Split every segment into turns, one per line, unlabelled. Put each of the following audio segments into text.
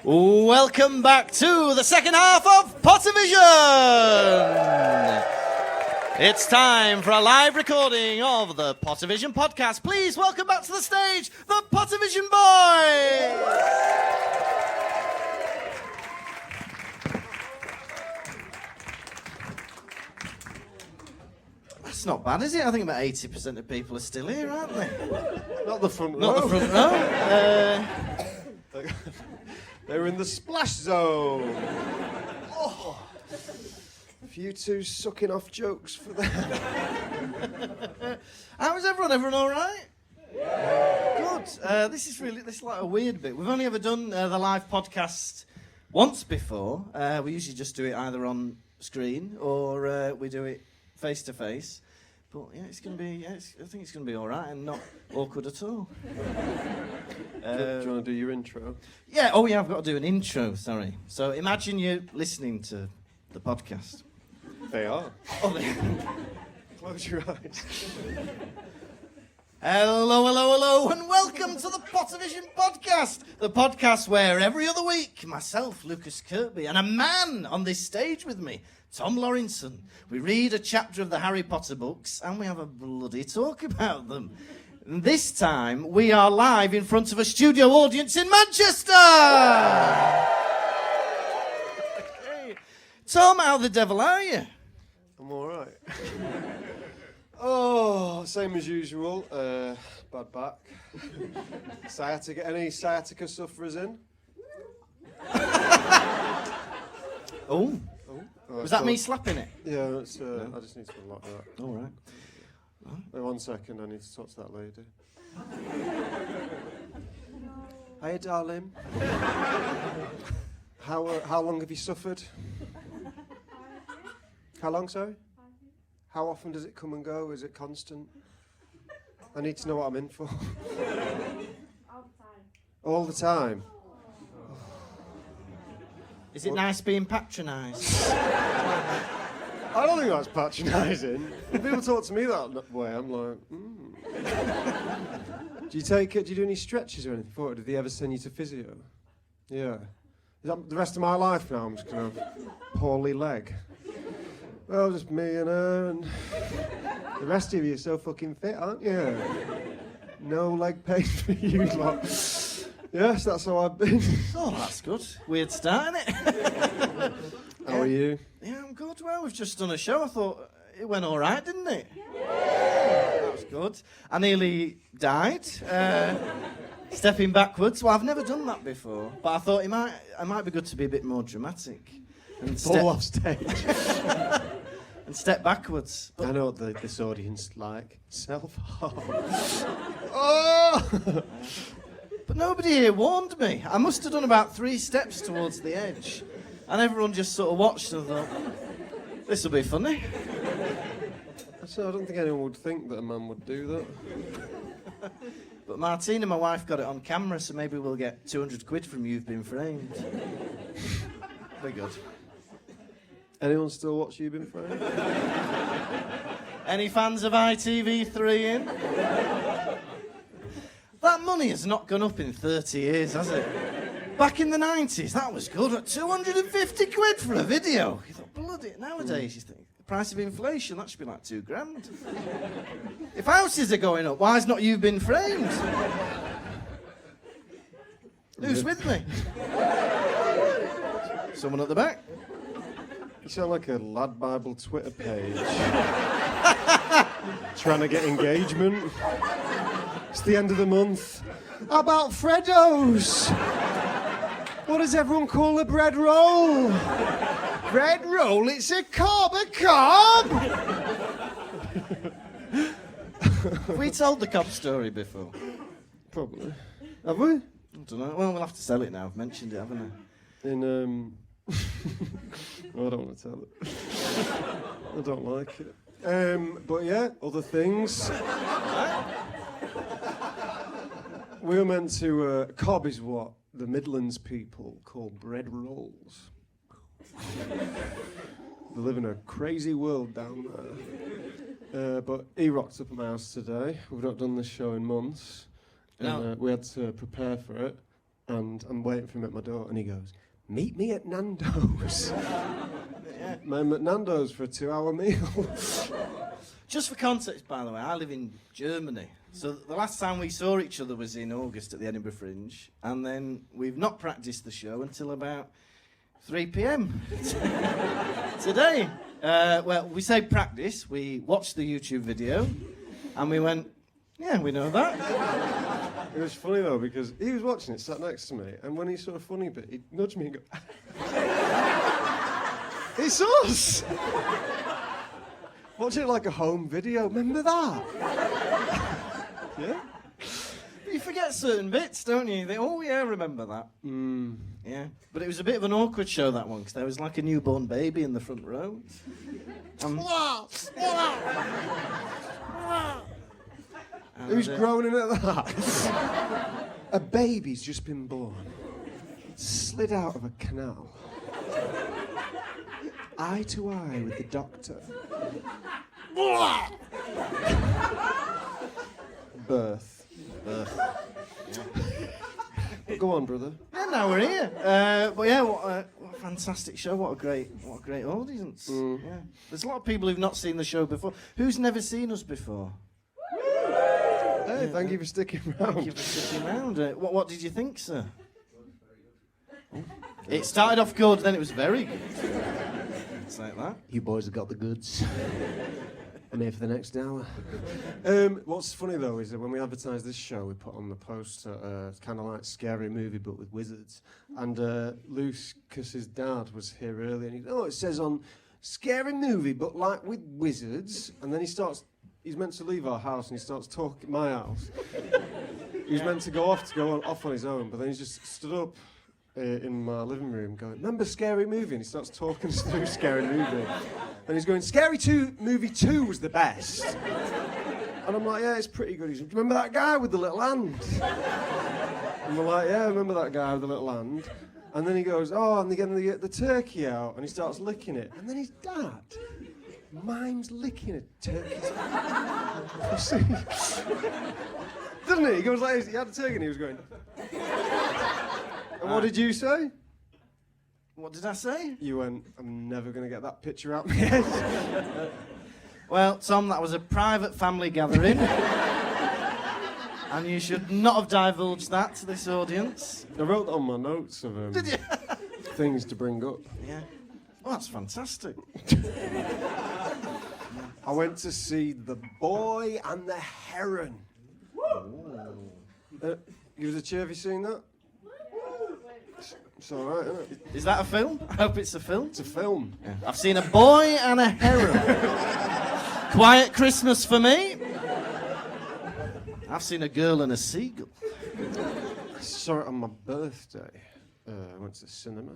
Welcome back to the second half of Pottervision. It's time for a live recording of the Pottervision podcast. Please welcome back to the stage the Pottervision boys. That's not bad, is it? I think about 80% of people are still here, aren't they?
Not the front row.
Not the front row.
They were in the splash zone. Oh. A few two sucking off jokes for them.
How is everyone? Everyone all right? Good. This is like a weird bit. We've only ever done the live podcast once before. We usually just do it either on screen or we do it face to face. But yeah, it's gonna be. I think it's gonna be all right and not awkward at all.
Do you want to do your intro?
Yeah. Oh yeah, I've got to do an intro. Sorry. So imagine you're listening to the podcast.
They are.
Oh,
Close your eyes.
Hello, and welcome to the Pottervision podcast. The podcast where every other week, myself, Lukas, Kirkby, and a man on this stage with me, Tom Lawrenson, we read a chapter of the Harry Potter books and we have a bloody talk about them. And this time, we are live in front of a studio audience in Manchester! Hey. Tom, how the devil are you?
I'm all right. Oh, same as usual. Bad back. Sciatica. Any sciatica sufferers in?
Oh. Was that me slapping it?
Yeah, it's, I just need to unlock that.
All right.
Wait 1 second, I need to talk to that lady. Hiya, darling. How long have you suffered? How long, sorry? How often does it come and go? Is it constant? I need to know what I'm in for.
All the time.
All the time?
Is it nice being patronised?
I don't think that's patronising. When people talk to me that way, I'm like, Do you take it? Do you do any stretches or anything for it? Did they ever send you to physio? Yeah. Is that the rest of my life now? I'm just gonna have poorly leg. Well, just me and her, and the rest of you are so fucking fit, aren't you? No leg pain for you lot. Yes, that's how I've been.
Oh, that's good. Weird start, innit?
How are you?
Yeah, I'm good. Well, we've just done a show. I thought it went all right, didn't it? Yeah. That was good. I nearly died. Stepping backwards. Well, I've never done that before, but I thought it might be good to be a bit more dramatic. And
Fall off stage.
And step backwards.
I know what this audience like. Self-harm. Oh!
But nobody here warned me. I must have done about 3 steps towards the edge. And everyone just sort of watched and thought, this will be funny.
So I don't think anyone would think that a man would do that.
But Martina, my wife, got it on camera, so maybe we'll get 200 quid from You've Been Framed. Very good.
Anyone still watch You've Been Framed?
Any fans of ITV3 in? That money has not gone up in 30 years, has it? Back in the 90s, that was good. At 250 quid for a video. You thought, bloody, nowadays you think, the price of inflation, that should be like £2,000. If houses are going up, why has not You've Been Framed? Who's with me? Someone at the back?
You sound like a Lad Bible Twitter page. Trying to get engagement. It's the end of the month. How about Freddos? What does everyone call a bread roll? Bread roll, it's a carb.
Have we told the cop story before?
Probably. Have we?
I don't know. Well, we'll have to sell it now. I've mentioned it, haven't I?
I don't want to tell it. I don't like it. But yeah, other things. We were meant to... cob is what the Midlands people call bread rolls. They live in a crazy world down there. But he rocked up at my house today. We've not done this show in months. And
No.
we had to prepare for it. and I'm waiting for him at my door, and he goes, "Meet me at Nando's." I'm at Nando's for a 2-hour meal.
Just for context, by the way, I live in Germany. So the last time we saw each other was in August at the Edinburgh Fringe, and then we've not practiced the show until about 3 p.m. today. Well, we say practice. We watched the YouTube video, and we went, yeah, we know that.
It was funny though, because he was watching it, sat next to me, and when he saw a funny bit, he'd nudge me and go, "It's us!" Watch it like a home video. Remember that? Yeah?
But you forget certain bits, don't you? You think, oh, yeah, remember that. Yeah. But it was a bit of an awkward show, that one, because there was like a newborn baby in the front row.
Who's groaning at that? A baby's just been born. Slid out of a canal. Eye to eye with the doctor. Birth.
Yeah.
Go on, brother.
Yeah, now we're here. But yeah, what a fantastic show! What a great audience. Yeah, there's a lot of people who've not seen the show before. Who's never seen us before?
Hey, thank you for sticking around.
Thank you for sticking around. What did you think, sir? It started off good, then it was very good. It's like that.
You boys have got the goods. I'm here for the next hour. What's funny though is that when we advertised this show, we put on the poster, it's kind of like Scary Movie but with wizards. And Lucas's dad was here earlier, and he goes, "Oh, it says on Scary Movie but like with wizards." And then he's meant to leave our house, and he starts talking my house. He was meant to go off on his own, but then he just stood up in my living room going, "Remember Scary Movie?" And he starts talking us through Scary Movie. And he's going, "Scary Movie 2 was the best." And I'm like, "Yeah, it's pretty good." He's like, "Remember that guy with the little hand?" And we're like, "Yeah, I remember that guy with the little hand." And then he goes, "Oh, and they're getting the turkey out." And he starts licking it. And then his dad mimes licking a turkey's pussy. Doesn't he? He goes like this. He had a turkey and he was going... And what did you say?
What did I say?
You went, "I'm never going to get that picture out of my head."
Well, Tom, that was a private family gathering. And you should not have divulged that to this audience.
I wrote that on my notes of
Did you?
things to bring up.
Yeah. Well, that's fantastic.
I went to see The Boy and the Heron. Give us a cheer if you've seen that. It's alright, isn't it?
Is that a film? I hope it's a film.
It's a film.
Yeah. I've seen A Boy and a Heron. Quiet Christmas for me. I've seen A Girl and a Seagull.
I saw it on my birthday. I went to the cinema.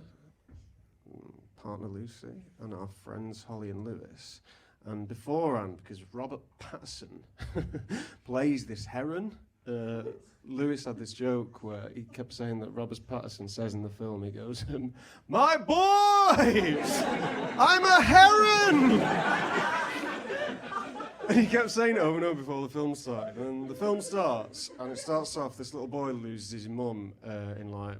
Partner Lucy and our friends Holly and Lewis. And beforehand, because Robert Pattinson plays this heron, Lewis had this joke where he kept saying that Robert Pattinson says in the film, he goes, "My boy! I'm a heron!" And he kept saying it over and over before the film started. And the film starts, and it starts off, this little boy loses his mum in like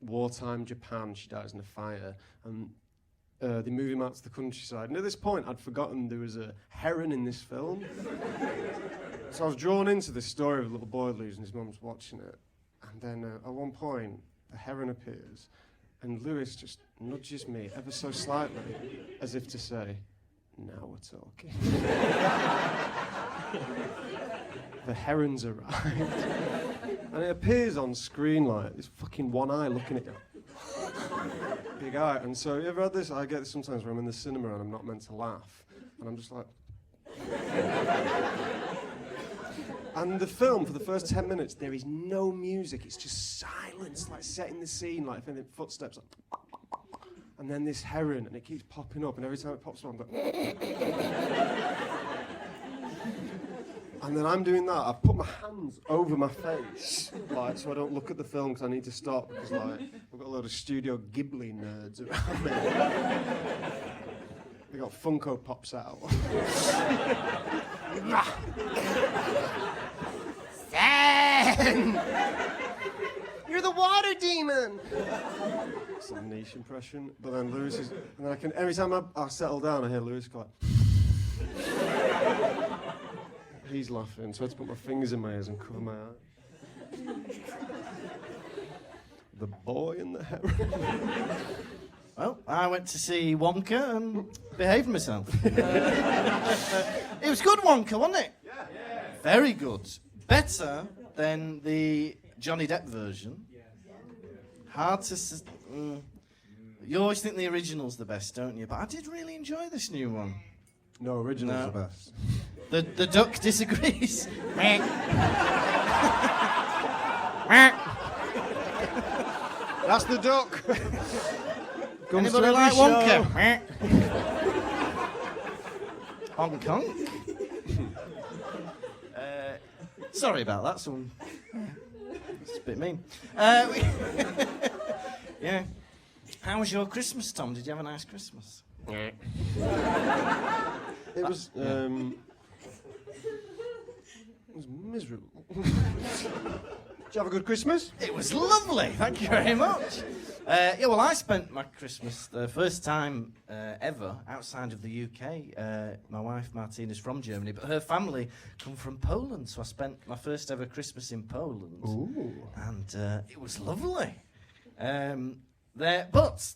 wartime Japan. She dies in a fire. And they move him out to the countryside. And at this point, I'd forgotten there was a heron in this film. So I was drawn into this story of a little boy losing his mum's watching it. And then at one point, the heron appears, and Lewis just nudges me ever so slightly, as if to say, "Now we're talking." The heron's arrived. And it appears on screen like this fucking one eye looking at you. Big eye. And so, you ever had this? I get this sometimes where I'm in the cinema and I'm not meant to laugh. And I'm just like... And the film, for the first 10 minutes, there is no music. It's just silence, like setting the scene, like if footsteps. Like, and then this heron, and it keeps popping up, and every time it pops up, I'm going... And then I'm doing that. I've put my hands over my face, like, so I don't look at the film because I need to stop, because, like, we've got a load of Studio Ghibli nerds around me. They got Funko Pops out. Sen! You're the water demon. It's a niche impression, but then Lewis is, and then I can, every time I settle down, I hear Lewis go like, he's laughing, so I had to put my fingers in my ears and cover my eyes. The boy in the heron.
Well, I went to see Wonka and behaved myself. It was good Wonka, wasn't it? Yeah. Very good. Better than the Johnny Depp version. Hard to... You always think the original's the best, don't you? But I did really enjoy this new one.
No, original's the best.
The duck disagrees.
That's the duck.
Anybody like Wonka? Hong Kong? Sorry about that. It's a bit mean. Yeah. How was your Christmas, Tom? Did you have a nice Christmas?
It was miserable. Did you have a good Christmas?
It was lovely. Thank you very much. Yeah, well, I spent my Christmas the first time ever outside of the UK. My wife Martina's from Germany, but her family come from Poland, so I spent my first ever Christmas in Poland.
Ooh.
And it was lovely. But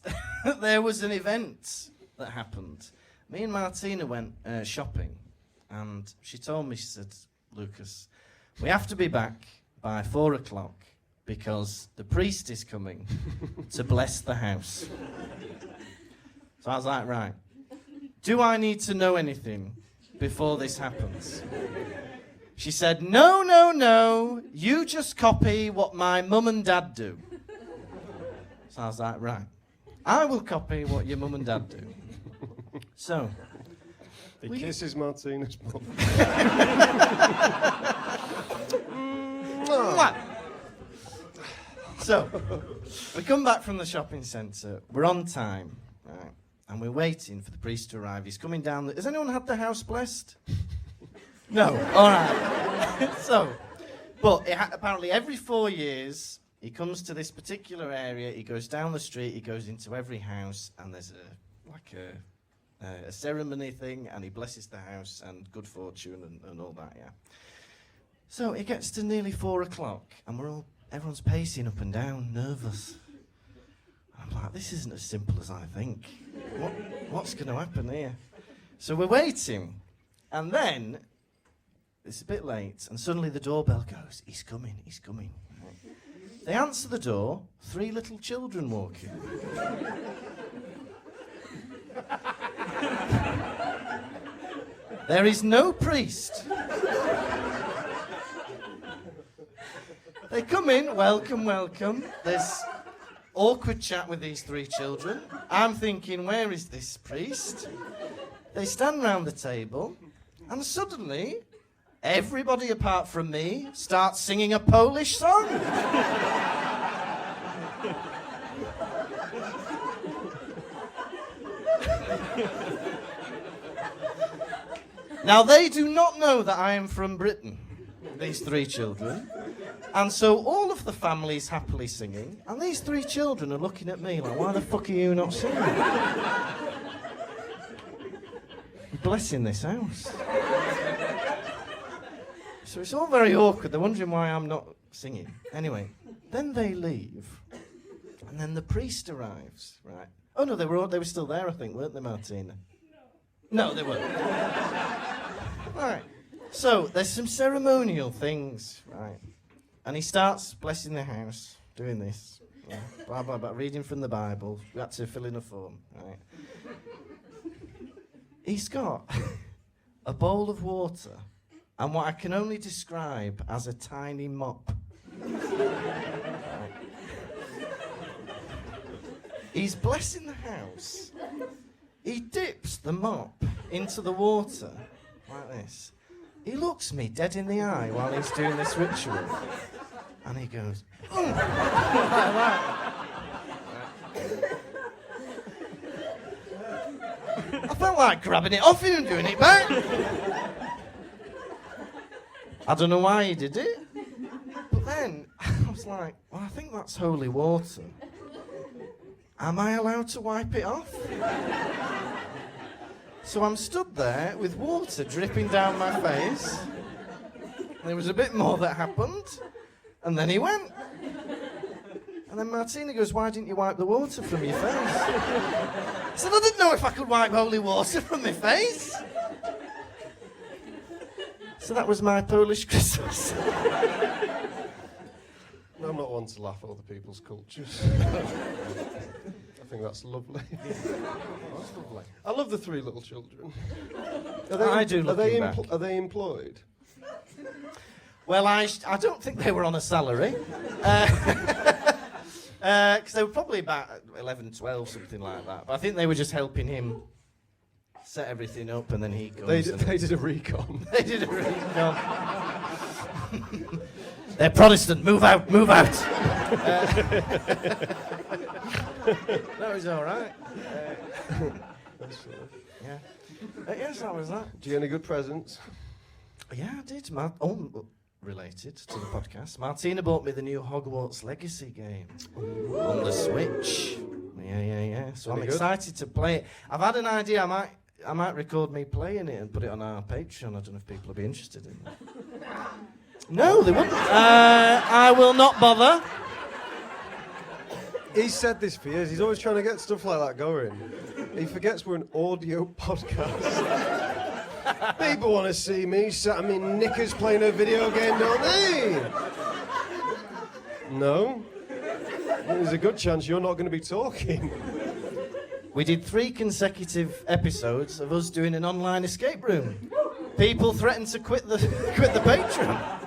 there was an event that happened. Me and Martina went shopping, and she told me, she said, Lucas, we have to be back by 4 o'clock because the priest is coming to bless the house. So I was like, right, do I need to know anything before this happens? She said, no, you just copy what my mum and dad do. So I was like, right, I will copy what your mum and dad do. So...
He kisses Martina's mum.
So, we come back from the shopping centre, we're on time, right, and we're waiting for the priest to arrive. He's coming down. Has anyone had the house blessed? No, all right. So, but apparently every 4 years, he comes to this particular area, he goes down the street, he goes into every house, and there's a ceremony thing, and he blesses the house and good fortune and all that, yeah. So it gets to nearly 4 o'clock, and everyone's pacing up and down, nervous. I'm like, this isn't as simple as I think. What's going to happen here? So we're waiting, and then it's a bit late, and suddenly the doorbell goes. He's coming. Right. They answer the door. 3 little children walk in. There is no priest. They come in, welcome. There's awkward chat with these 3 children. I'm thinking, where is this priest? They stand round the table, and suddenly, everybody apart from me starts singing a Polish song. Now, they do not know that I am from Britain, these 3 children. And so all of the family's happily singing, and these 3 children are looking at me like, why the fuck are you not singing? You're blessing this house. So it's all very awkward. They're wondering why I'm not singing. Anyway, then they leave, and then the priest arrives, right? Oh no, they were still there, I think, weren't they, Martina? No, they weren't. Right. So there's some ceremonial things, right? And he starts blessing the house, doing this, yeah, blah, blah, blah, reading from the Bible. We had to fill in a form, right? He's got a bowl of water and what I can only describe as a tiny mop. Right. He's blessing the house. He dips the mop into the water like this. He looks me dead in the eye while he's doing this ritual. And he goes, oh. I felt like grabbing it off him and doing it back. I don't know why he did it. But then I was like, well, I think that's holy water. Am I allowed to wipe it off? So I'm stood there with water dripping down my face. There was a bit more that happened, and then he went. And then Martina goes, why didn't you wipe the water from your face? I said, I didn't know if I could wipe holy water from my face. So that was my Polish Christmas.
I'm not one to laugh at other people's cultures. I think that's lovely. That's lovely. I love the three little children.
I do looking back.
Are they employed?
Well, I don't think they were on a salary. Because they were probably about 11, 12, something like that. But I think they were just helping him set everything up, and then he goes.
They did a recon.
They did a recon. They're Protestant. Move out. Move out. No, he's all right. Yeah. Yes, that was that.
Do you get any good presents?
Yeah, I did. Related to the podcast, Martina bought me the new Hogwarts Legacy game on the Switch. Yeah. So I'm excited to play it. I've had an idea. I might record me playing it and put it on our Patreon. I don't know if people will be interested in that. No, they wouldn't. I will not bother.
He's said this for years. He's always trying to get stuff like that going. He forgets we're an audio podcast. People want to see me sat in knickers playing a video game, don't they? No. There's a good chance you're not going to be talking.
We did 3 consecutive episodes of us doing an online escape room. People threatened to quit the Patreon.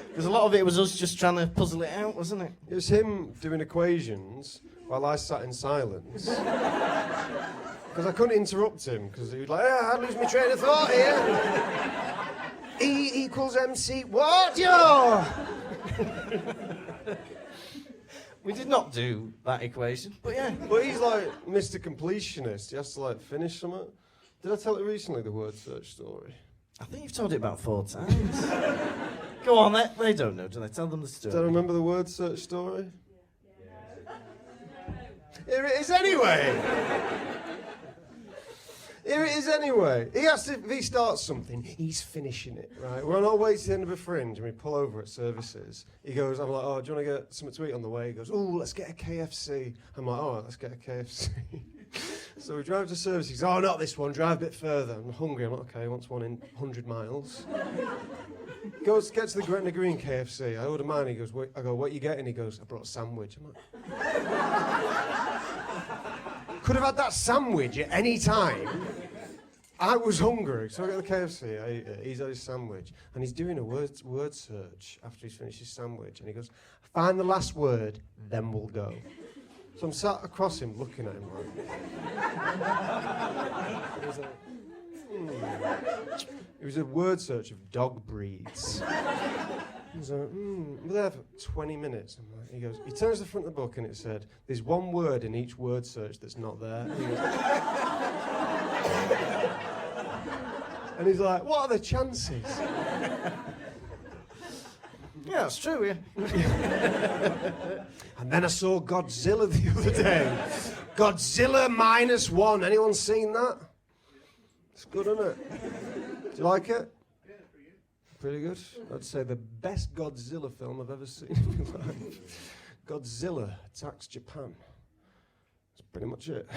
Because a lot of it was us just trying to puzzle it out, wasn't it?
It was him doing equations while I sat in silence. Because I couldn't interrupt him, because he was like, I'd lose my train of thought here. E equals MC, what, yo?
We did not do that equation, but yeah.
But he's like Mr. Completionist. He has to finish something. Did I tell it recently, the word search story?
I think you've told it about 4 times. Go on, they don't know, do they? Tell them the story.
Do I remember the word search story? Here it is anyway. Here it is anyway. He has to, if he starts something, he's finishing it, right? We're on our way to the end of a fringe and we pull over at services. He goes, I'm like, oh, do you want to get something to eat on the way? He goes, oh, let's get a KFC. I'm like, all right, let's get a KFC. So we drive to services. He goes, oh, not this one, drive a bit further. I'm hungry. I'm like, okay, wants one in 100 miles. Goes, gets to the Gretna Green KFC. I order mine. He goes, I go, what are you getting? He goes, I brought a sandwich. I'm like, could have had that sandwich at any time. I was hungry, so I got the KFC. I ate it. He's had his sandwich, and he's doing a word search after he's finished his sandwich. And he goes, "Find the last word, then we'll go." So I'm sat across him, looking at him like. It was a word search of dog breeds. He was like, we're there for 20 minutes. He goes, he turns to the front of the book and it said, there's one word in each word search that's not there. And he's like, what are the chances?
Yeah, that's true, yeah.
And then I saw Godzilla the other day. Godzilla -1. Anyone seen that? It's good, isn't it? Do you like it? Pretty good. I'd say the best Godzilla film I've ever seen in my life. Godzilla attacks Japan. That's pretty much it.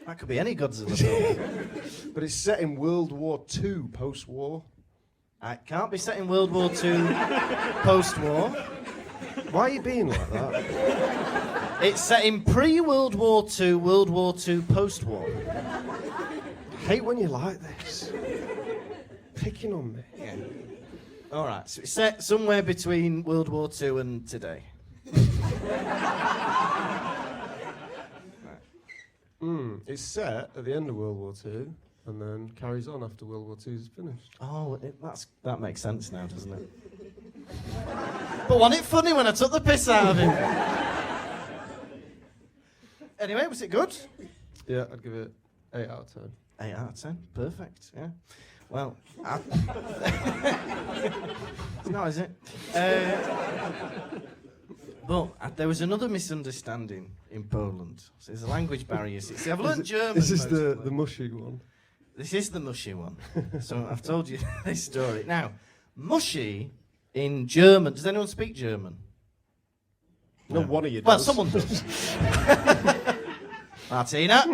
That could be any Godzilla film.
But it's set in World War II, post-war.
It can't be set in World War II, post-war.
Why are you being like that?
It's set in pre-World War II, World War II, post-war.
I hate when you like this. Picking on me.
Yeah. All right, so it's set somewhere between World War II and today.
It's set at the end of World War II and then carries on after World War II is finished.
Oh, that makes sense now, doesn't it? But wasn't it funny when I took the piss out of him? Anyway, was it good?
Yeah, I'd give it 8 out of 10.
8 out of 10, perfect, yeah. Well, it's not, is it? But there was another misunderstanding in Poland. So there's a language barrier. See, I've learned German.
This is
most of
the mushy one.
This is the mushy one. So I've told you this story. Now, mushy in German. Does anyone speak German?
No, one of you does.
Well, someone does. Martina.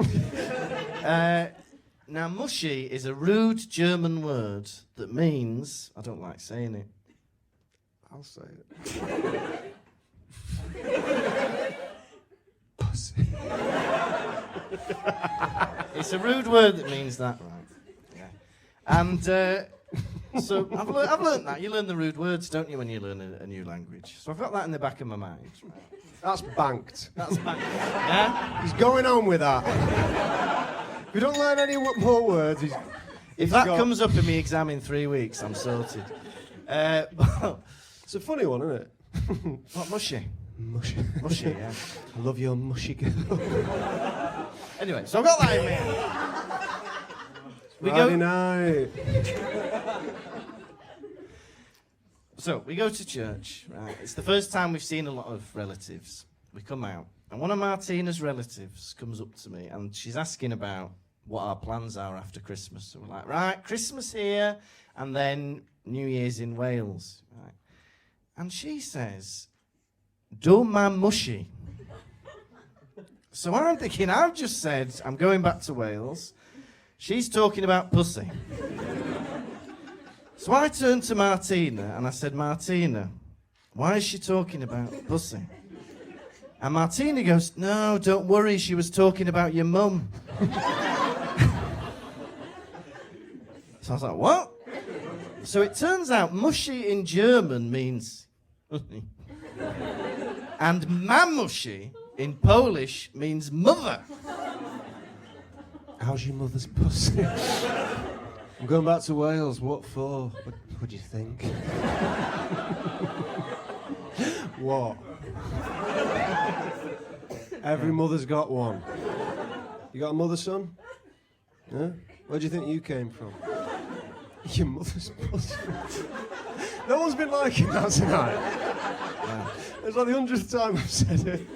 Now, mushy is a rude German word that means... I don't like saying it.
I'll say it. Pussy.
It's a rude word that means that, right? Yeah. And so I've learned that. You learn the rude words, don't you, when you learn a new language? So I've got that in the back of my mind.
That's banked.
That's back. Yeah?
He's going on with that. If we don't learn any more words,
If that comes up in my exam in 3 weeks, I'm sorted. But
it's a funny one, isn't it?
what, mushy?
Mushy.
Mushy, yeah.
I love your mushy girl.
Anyway, so I've got that in me.
Friday night.
So we go to church, right? It's the first time we've seen a lot of relatives. We come out, and one of Martina's relatives comes up to me, and she's asking about what our plans are after Christmas. So we're like, right, Christmas here, and then New Year's in Wales, right? And she says, "Do ma mushy." So I'm thinking, I've just said I'm going back to Wales. She's talking about pussy. So I turned to Martina and I said, "Martina, why is she talking about pussy?" And Martina goes, "No, don't worry, she was talking about your mum." So I was like, "What?" So it turns out mushy in German means and mamushi in Polish means mother.
How's your mother's pussy? I'm going back to Wales. What for? What do you think? What? Every mother's got one. You got a mother, son? Yeah? Where do you think you came from? Your mother's pussy. No one's been liking that tonight. Yeah. It's like the 100th time I've said it.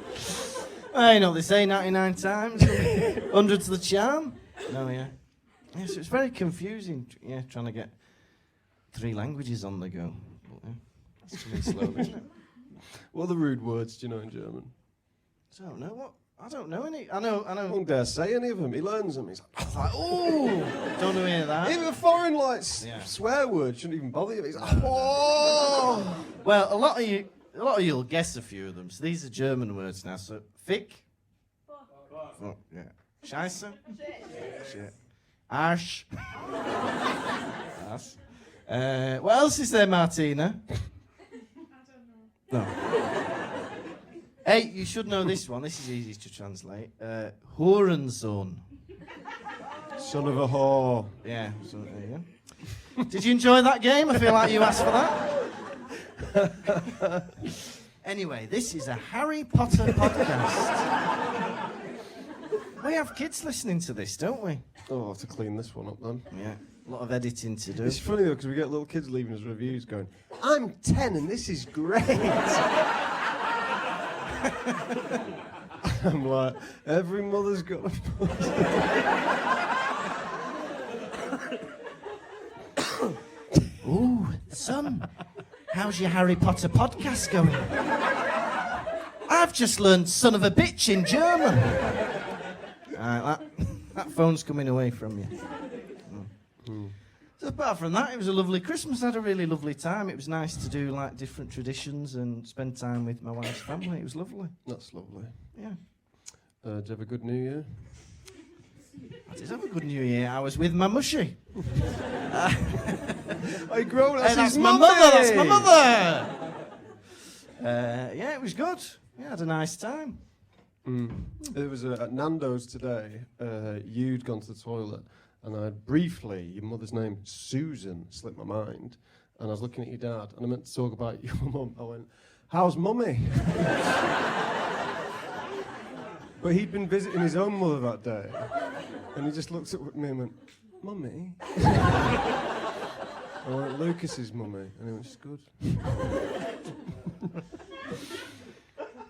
You know what they say, 99 times, 100 to the charm. No, yeah. Yeah, so it's very confusing, yeah, trying to get 3 languages on the go. But, yeah, it's coming slowly, isn't it?
What are the rude words do you know in German?
I don't know what. I don't know any. I know.
I don't dare say any of them. He learns them. He's like,
"Oh, don't know any of that."
Even foreign swear words shouldn't even bother you. He's like, "Oh."
Well, a lot of you'll guess a few of them. So these are German words now. So fick. Fuck, yeah. Scheiße. Shit. Arsch. Ass. What else is there, Martina?
I don't know.
No. Hey, you should know this one. This is easy to translate. Hurensohn.
Son of a whore.
Yeah, so there you go. Did you enjoy that game? I feel like you asked for that. Anyway, this is a Harry Potter podcast. We have kids listening to this, don't we?
Oh, I'll have to clean this one up then.
Yeah, a lot of editing to do.
It's funny though, because we get little kids leaving us reviews going, "I'm 10 and this is great." I'm like, every mother's got a pussy.
Ooh, son, how's your Harry Potter podcast going? I've just learned "son of a bitch" in German. That phone's coming away from you. So apart from that, it was a lovely Christmas. I had a really lovely time. It was nice to do like different traditions and spend time with my wife's family. It was lovely.
That's lovely.
Yeah.
Did you have a good New Year?
I did have a good New Year. I was with my mushy.
I grown.
That's my mother. That's my mother. Yeah, it was good. Yeah, I had a nice time.
It was at Nando's today. You'd gone to the toilet, and your mother's name, Susan, slipped my mind. And I was looking at your dad, and I meant to talk about your mum. I went, "How's mummy?" But he'd been visiting his own mother that day, and he just looked at me and went, "Mummy?" I went, "Lucas's mummy," and he went, "She's good."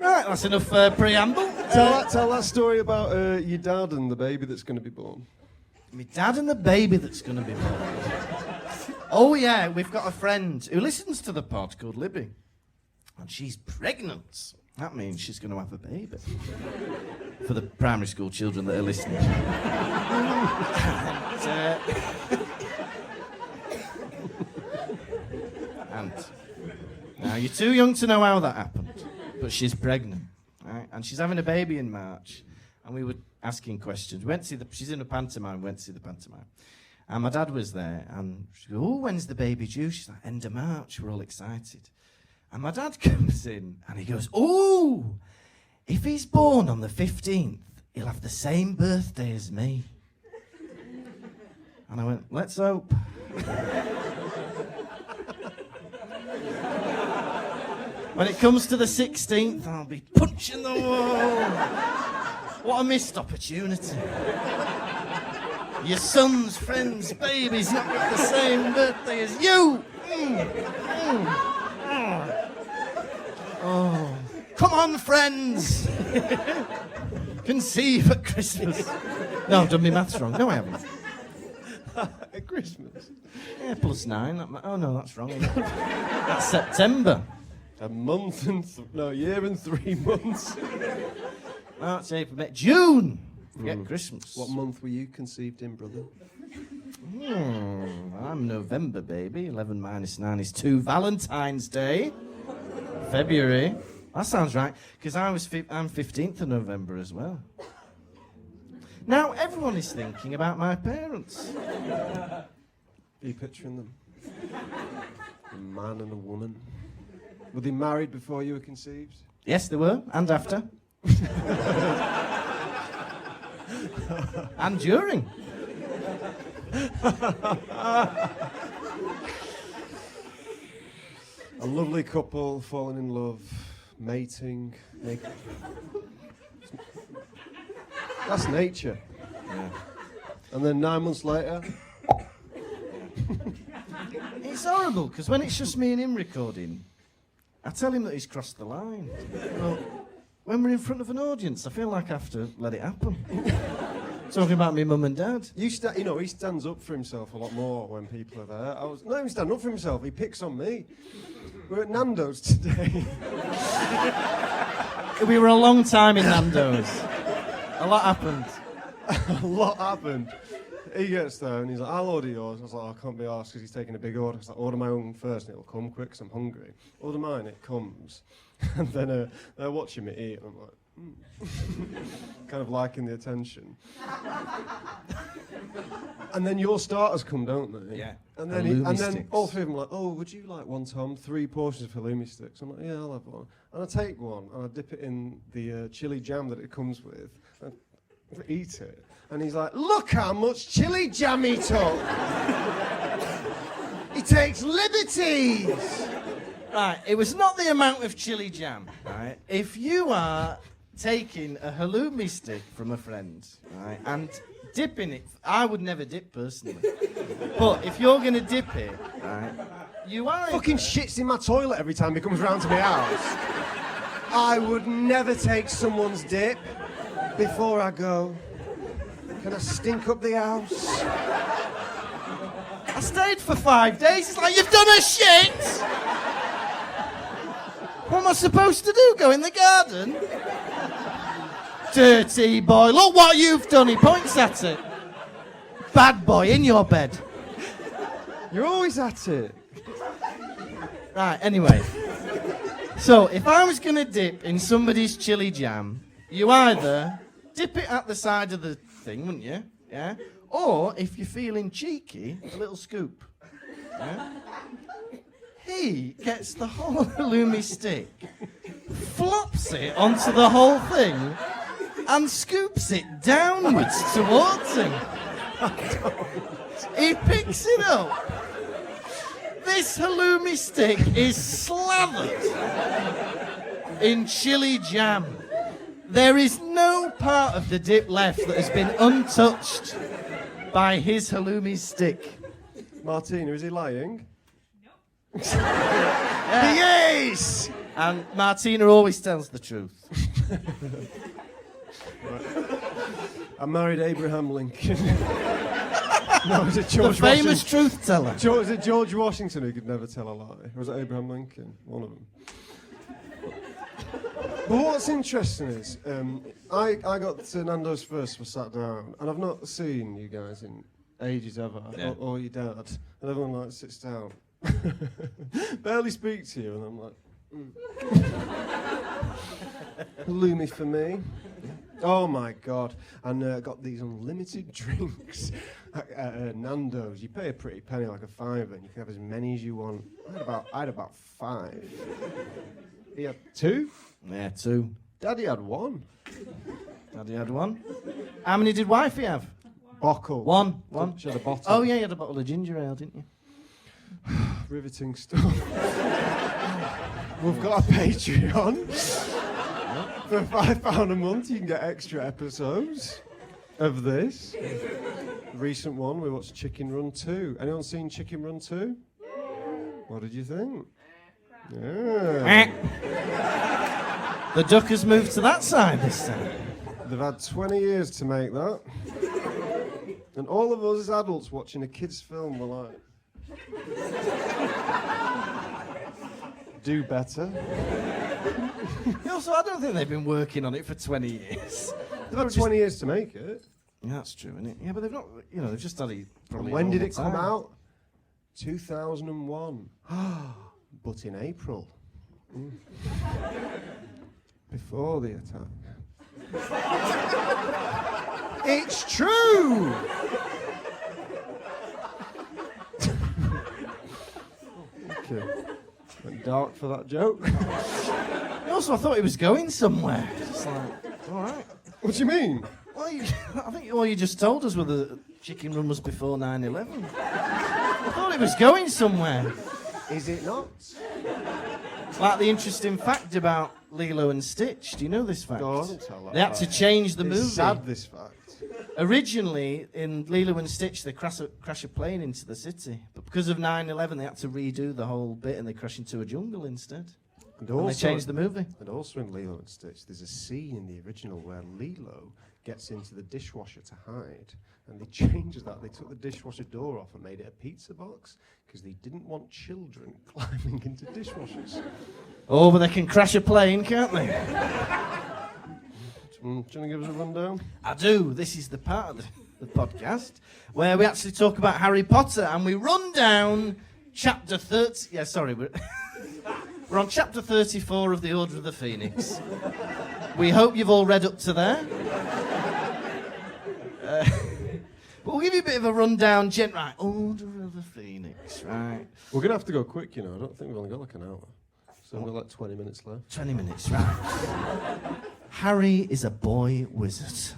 Right, that's enough preamble.
Tell that story about your dad and the baby that's going to be born.
My dad and the baby that's going to be born. Oh, yeah, we've got a friend who listens to the pod called Libby. And she's pregnant. That means she's going to have a baby. For the primary school children that are listening. And now you're too young to know how that happened, but she's pregnant, right? And she's having a baby in March. And we were asking questions. We went to see she's in a pantomime. Went to see the pantomime, and my dad was there. And she goes, "Oh, when's the baby due?" She's like, "End of March." We're all excited. And my dad comes in and he goes, "Oh, if he's born on the 15th, he'll have the same birthday as me." And I went, "Let's hope." When it comes to the 16th, I'll be punching the wall. What a missed opportunity. Your son's friend's baby's not got the same birthday as you. Oh, come on, friends. Conceive at Christmas. No, I've done my maths wrong. No, I haven't.
At Christmas?
Yeah, +9. Oh, no, that's wrong. That's September.
A month and... year and 3 months.
March, April, May, June. Forget Christmas.
What month were you conceived in, brother?
I'm November, baby. 11 minus 9 is 2. Valentine's Day. February. That sounds right, because I'm 15th of November as well. Now, everyone is thinking about my parents.
Are you picturing them? A man and a woman. Were they married before you were conceived?
Yes, they were, and after. And during.
A lovely couple falling in love, mating. That's nature.
Yeah.
And then 9 months later...
It's horrible, because when it's just me and him recording, I tell him that he's crossed the line. Well, when we're in front of an audience, I feel like I have to let it happen. Talking about me mum and dad.
He stands up for himself a lot more when people are there. Not even standing up for himself, he picks on me. We're at Nando's today.
We were a long time in Nando's. A lot happened.
A lot happened. He gets there and he's like, "I'll order yours." I was like, "I can't be asked," because he's taking a big order. I was like, "Order my own first and it'll come quick because I'm hungry." Order mine, it comes. And then they're watching me eat and I'm like, kind of liking the attention. And then your starters come, don't they?
Yeah.
And then all three of them are like, "Oh, would you like one, Tom? 3 portions of halloumi sticks." I'm like, "Yeah, I'll have one." And I take one and I dip it in the chili jam that it comes with and eat it. And he's like, "Look how much chili jam he took." He takes liberties.
Right, it was not the amount of chili jam, right? If you are taking a halloumi stick from a friend, right, and dipping it, I would never dip personally. But if you're going to dip it, right, you are...
Fucking shits in my toilet every time he comes round to my house. I would never take someone's dip before I go. Can I stink up the house?
I stayed for 5 days. It's like, you've done a shit! What am I supposed to do? Go in the garden? Dirty boy. Look what you've done. He points at it. Bad boy, in your bed.
You're always at it.
Right, anyway. So, if I was going to dip in somebody's chili jam, you either dip it at the side of the thing, wouldn't you? Yeah? Or, if you're feeling cheeky, a little scoop. Yeah? He gets the whole halloumi stick, flops it onto the whole thing, and scoops it downwards towards him. He picks it up. This halloumi stick is slathered in chili jam. There is no part of the dip left that has been untouched by his halloumi stick.
Martina, is he lying?
Nope.
Yes!
And Martina always tells the truth.
I married Abraham Lincoln. No, was it George
The famous
Washington?
truth teller.
Was it George Washington who could never tell a lie? Or was it Abraham Lincoln? One of them. But what's interesting is, I got to Nando's first, we sat down, and I've not seen you guys in ages ever,
Yeah.
or your dad, and everyone like sits down. Barely speak to you, and I'm like, Loomy for me. Oh my God. And got these unlimited drinks at Nando's. You pay a pretty penny, like a £5, and you can have as many as you want. I had about 5. He had 2?
Yeah, 2.
Daddy had 1.
Daddy had 1. How many did wifey have?
Bottle.
1.
She had a bottle.
Oh yeah, you had a bottle of ginger ale, didn't you?
Riveting stuff. We've got a Patreon. For £5 a month, you can get extra episodes of this. The recent one, we watched Chicken Run 2. Anyone seen Chicken Run 2? What did you think? Yeah.
The duck has moved to that side this time.
They've had 20 years to make that. And all of us as adults watching a kid's film were like, do better.
Also, I don't think they've been working on it for 20 years.
They've had 20 years to make it.
Yeah, that's true, isn't it? Yeah, but they've not, they've just had it probably.
And when did
all
it
the
come
time.
out? 2001. But in April. Before the attack. It's true! Okay. Went dark for that joke.
Also, I thought he was going somewhere. Just like, all right.
What do you mean?
Well, I think all you just told us were the chicken run was before 9/11. I thought it was going somewhere.
Is it not?
Like the interesting fact about Lilo and Stitch. Do you know this fact?
Go on, tell that
They had to
fact.
change the
It's
movie.
sad, this fact.
Originally, in Lilo and Stitch, they crash a plane into the city. But because of 9/11, they had to redo the whole bit and they crash into a jungle instead.
And
And they changed the movie.
And also in Lilo and Stitch, there's a scene in the original where Lilo gets into the dishwasher to hide. And they changed that. They took the dishwasher door off and made it a pizza box because they didn't want children climbing into dishwashers.
Oh, but they can crash a plane, can't they?
Do you want to give us a rundown?
I do. This is the part of the podcast where we actually talk about Harry Potter and we run down chapter 30. Yeah, sorry. We're on chapter 34 of the Order of the Phoenix. We hope you've all read up to there. But we'll give you a bit of a rundown. Right, Order of the Phoenix, right.
We're going to have to go quick, you know. I don't think we've only got like an hour. So we've got like 20 minutes left.
20 minutes, right. Harry is a boy wizard.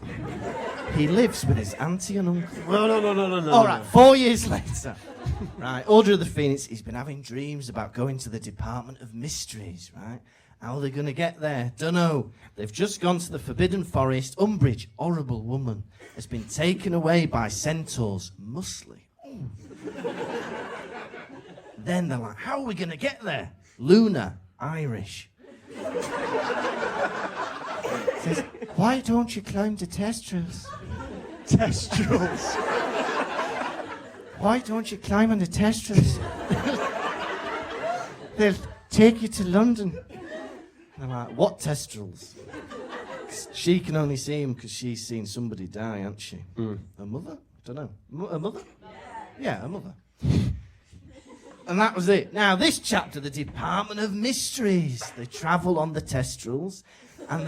He lives with his auntie and uncle.
No.
All right, 4 years later. Right, Order of the Phoenix, he's been having dreams about going to the Department of Mysteries, right? How are they going to get there? Dunno. They've just gone to the Forbidden Forest. Umbridge, horrible woman, has been taken away by centaurs. Muscly. Then they're like, how are we going to get there? Luna, Irish. Says, why don't you climb the testrals?
Testrals.
Why don't you climb on the testrals? They'll take you to London. And I'm like, what testrals? She can only see him because she's seen somebody die, hasn't she? Her mother? Don't know. Her mother? Yeah, her mother. And that was it. Now, this chapter, the Department of Mysteries. They travel on the testrals and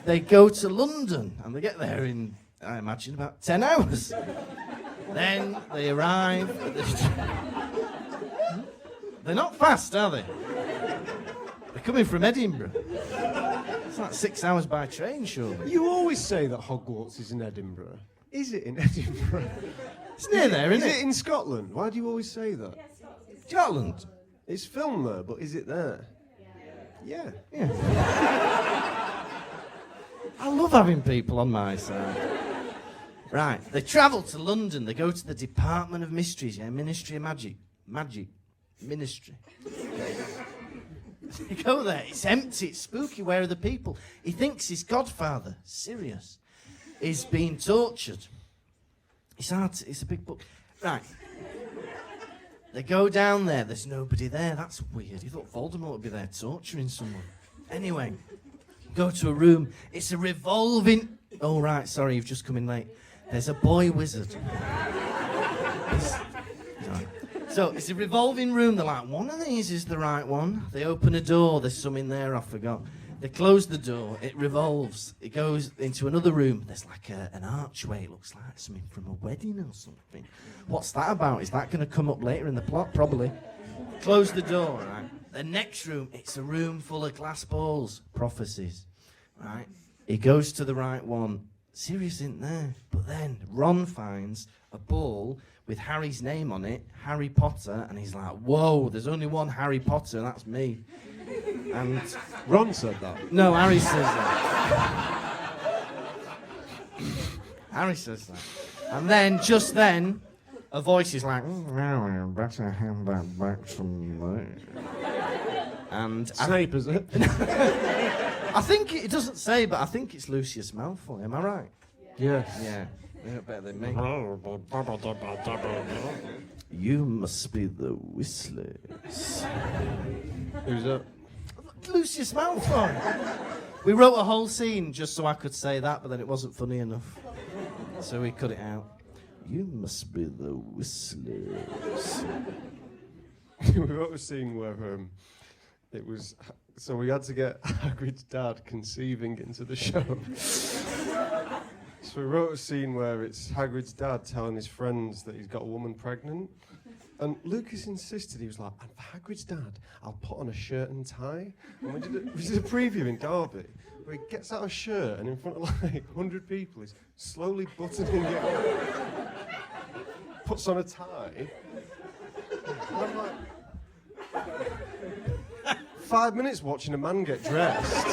they go to London and they get there in, I imagine, about 10 hours. Then they arrive at the... They're not fast, are they? They're coming from Edinburgh. It's like 6 hours by train, surely.
You always say that Hogwarts is in Edinburgh. Is it in Edinburgh?
It's near there,
Is
isn't
it in Scotland? Why do you always say that?
Scotland.
It's filmed there, but is it there? Yeah.
I love having people on my side. Right, they travel to London. They go to the Department of Mysteries, yeah, Ministry of Magic. ministry. You go there, it's empty, it's spooky. Where are the people? He thinks his godfather, Sirius, is being tortured. It's hard, it's a big book. Right. They go down there, there's nobody there. That's weird. He thought Voldemort would be there torturing someone. Anyway, go to a room. It's a revolving... Oh, right, sorry, you've just come in late. There's a boy wizard. So it's a revolving room. They're like, one of these is the right one. They open a door. There's some in there, I forgot. They close the door. It revolves. It goes into another room. There's like an archway. It looks like something from a wedding or something. What's that about? Is that going to come up later in the plot? Probably. Close the door, right? The next room, it's a room full of glass balls. Prophecies, right? He goes to the right one. Sirius isn't there. But then Ron finds a ball with Harry's name on it, Harry Potter, and he's like, whoa, there's only one Harry Potter, and that's me. And
Ron said that.
no, Harry says that. Harry says that. And then, just then, a voice is like, well, better hand that back to me. And
Snape, is it?
I think it doesn't say, but I think it's Lucius Malfoy. Am I right?
Yes.
Yeah. You're better than me. You must be the Whistlers.
Who's that?
Lucius Malfoy. We wrote a whole scene just so I could say that, but then it wasn't funny enough. So we cut it out. You must be the Whistlers.
We wrote a scene where it was... So we had to get Hagrid's dad conceiving into the show. So we wrote a scene where it's Hagrid's dad telling his friends that he's got a woman pregnant. And Lukas insisted, he was like, and for Hagrid's dad, I'll put on a shirt and tie. And we did a preview in Derby where he gets out a shirt and in front of like 100 people he's slowly buttoning it up, puts on a tie. And I'm like, 5 minutes watching a man get dressed.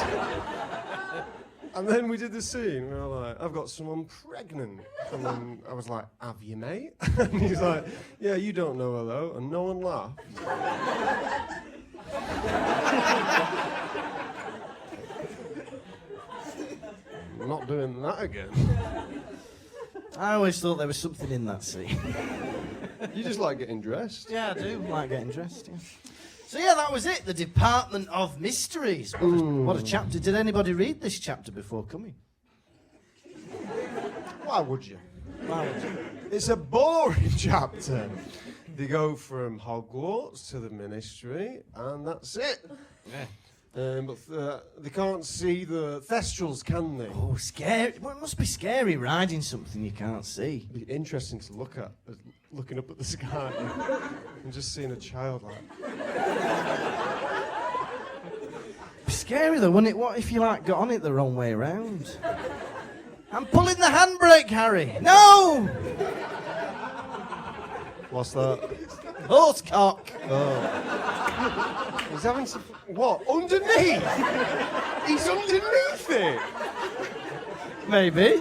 And then we did the scene, we were like, I've got someone pregnant. And then I was like, have you, mate? And he's like, yeah, you don't know her though. And no one laughed. I'm not doing that again.
I always thought there was something in that scene.
You just like getting dressed.
Yeah, I do like getting dressed, yeah. So yeah, that was it, the Department of Mysteries. What a chapter. Did anybody read this chapter before coming?
Why would you?
Why would you?
It's a boring chapter. They go from Hogwarts to the Ministry, and that's it.
Yeah.
But they can't see the Thestrals, can they?
Oh, scary. Well, it must be scary riding something you can't see.
It'd be interesting to look at, looking up at the sky and just seeing a child like...
It'd be scary though, wouldn't it? What if you like got on it the wrong way around? I'm pulling the handbrake, Harry. No!
What's that?
Horsecock.
Oh. He's having some... What? Underneath? He's underneath it?
Maybe.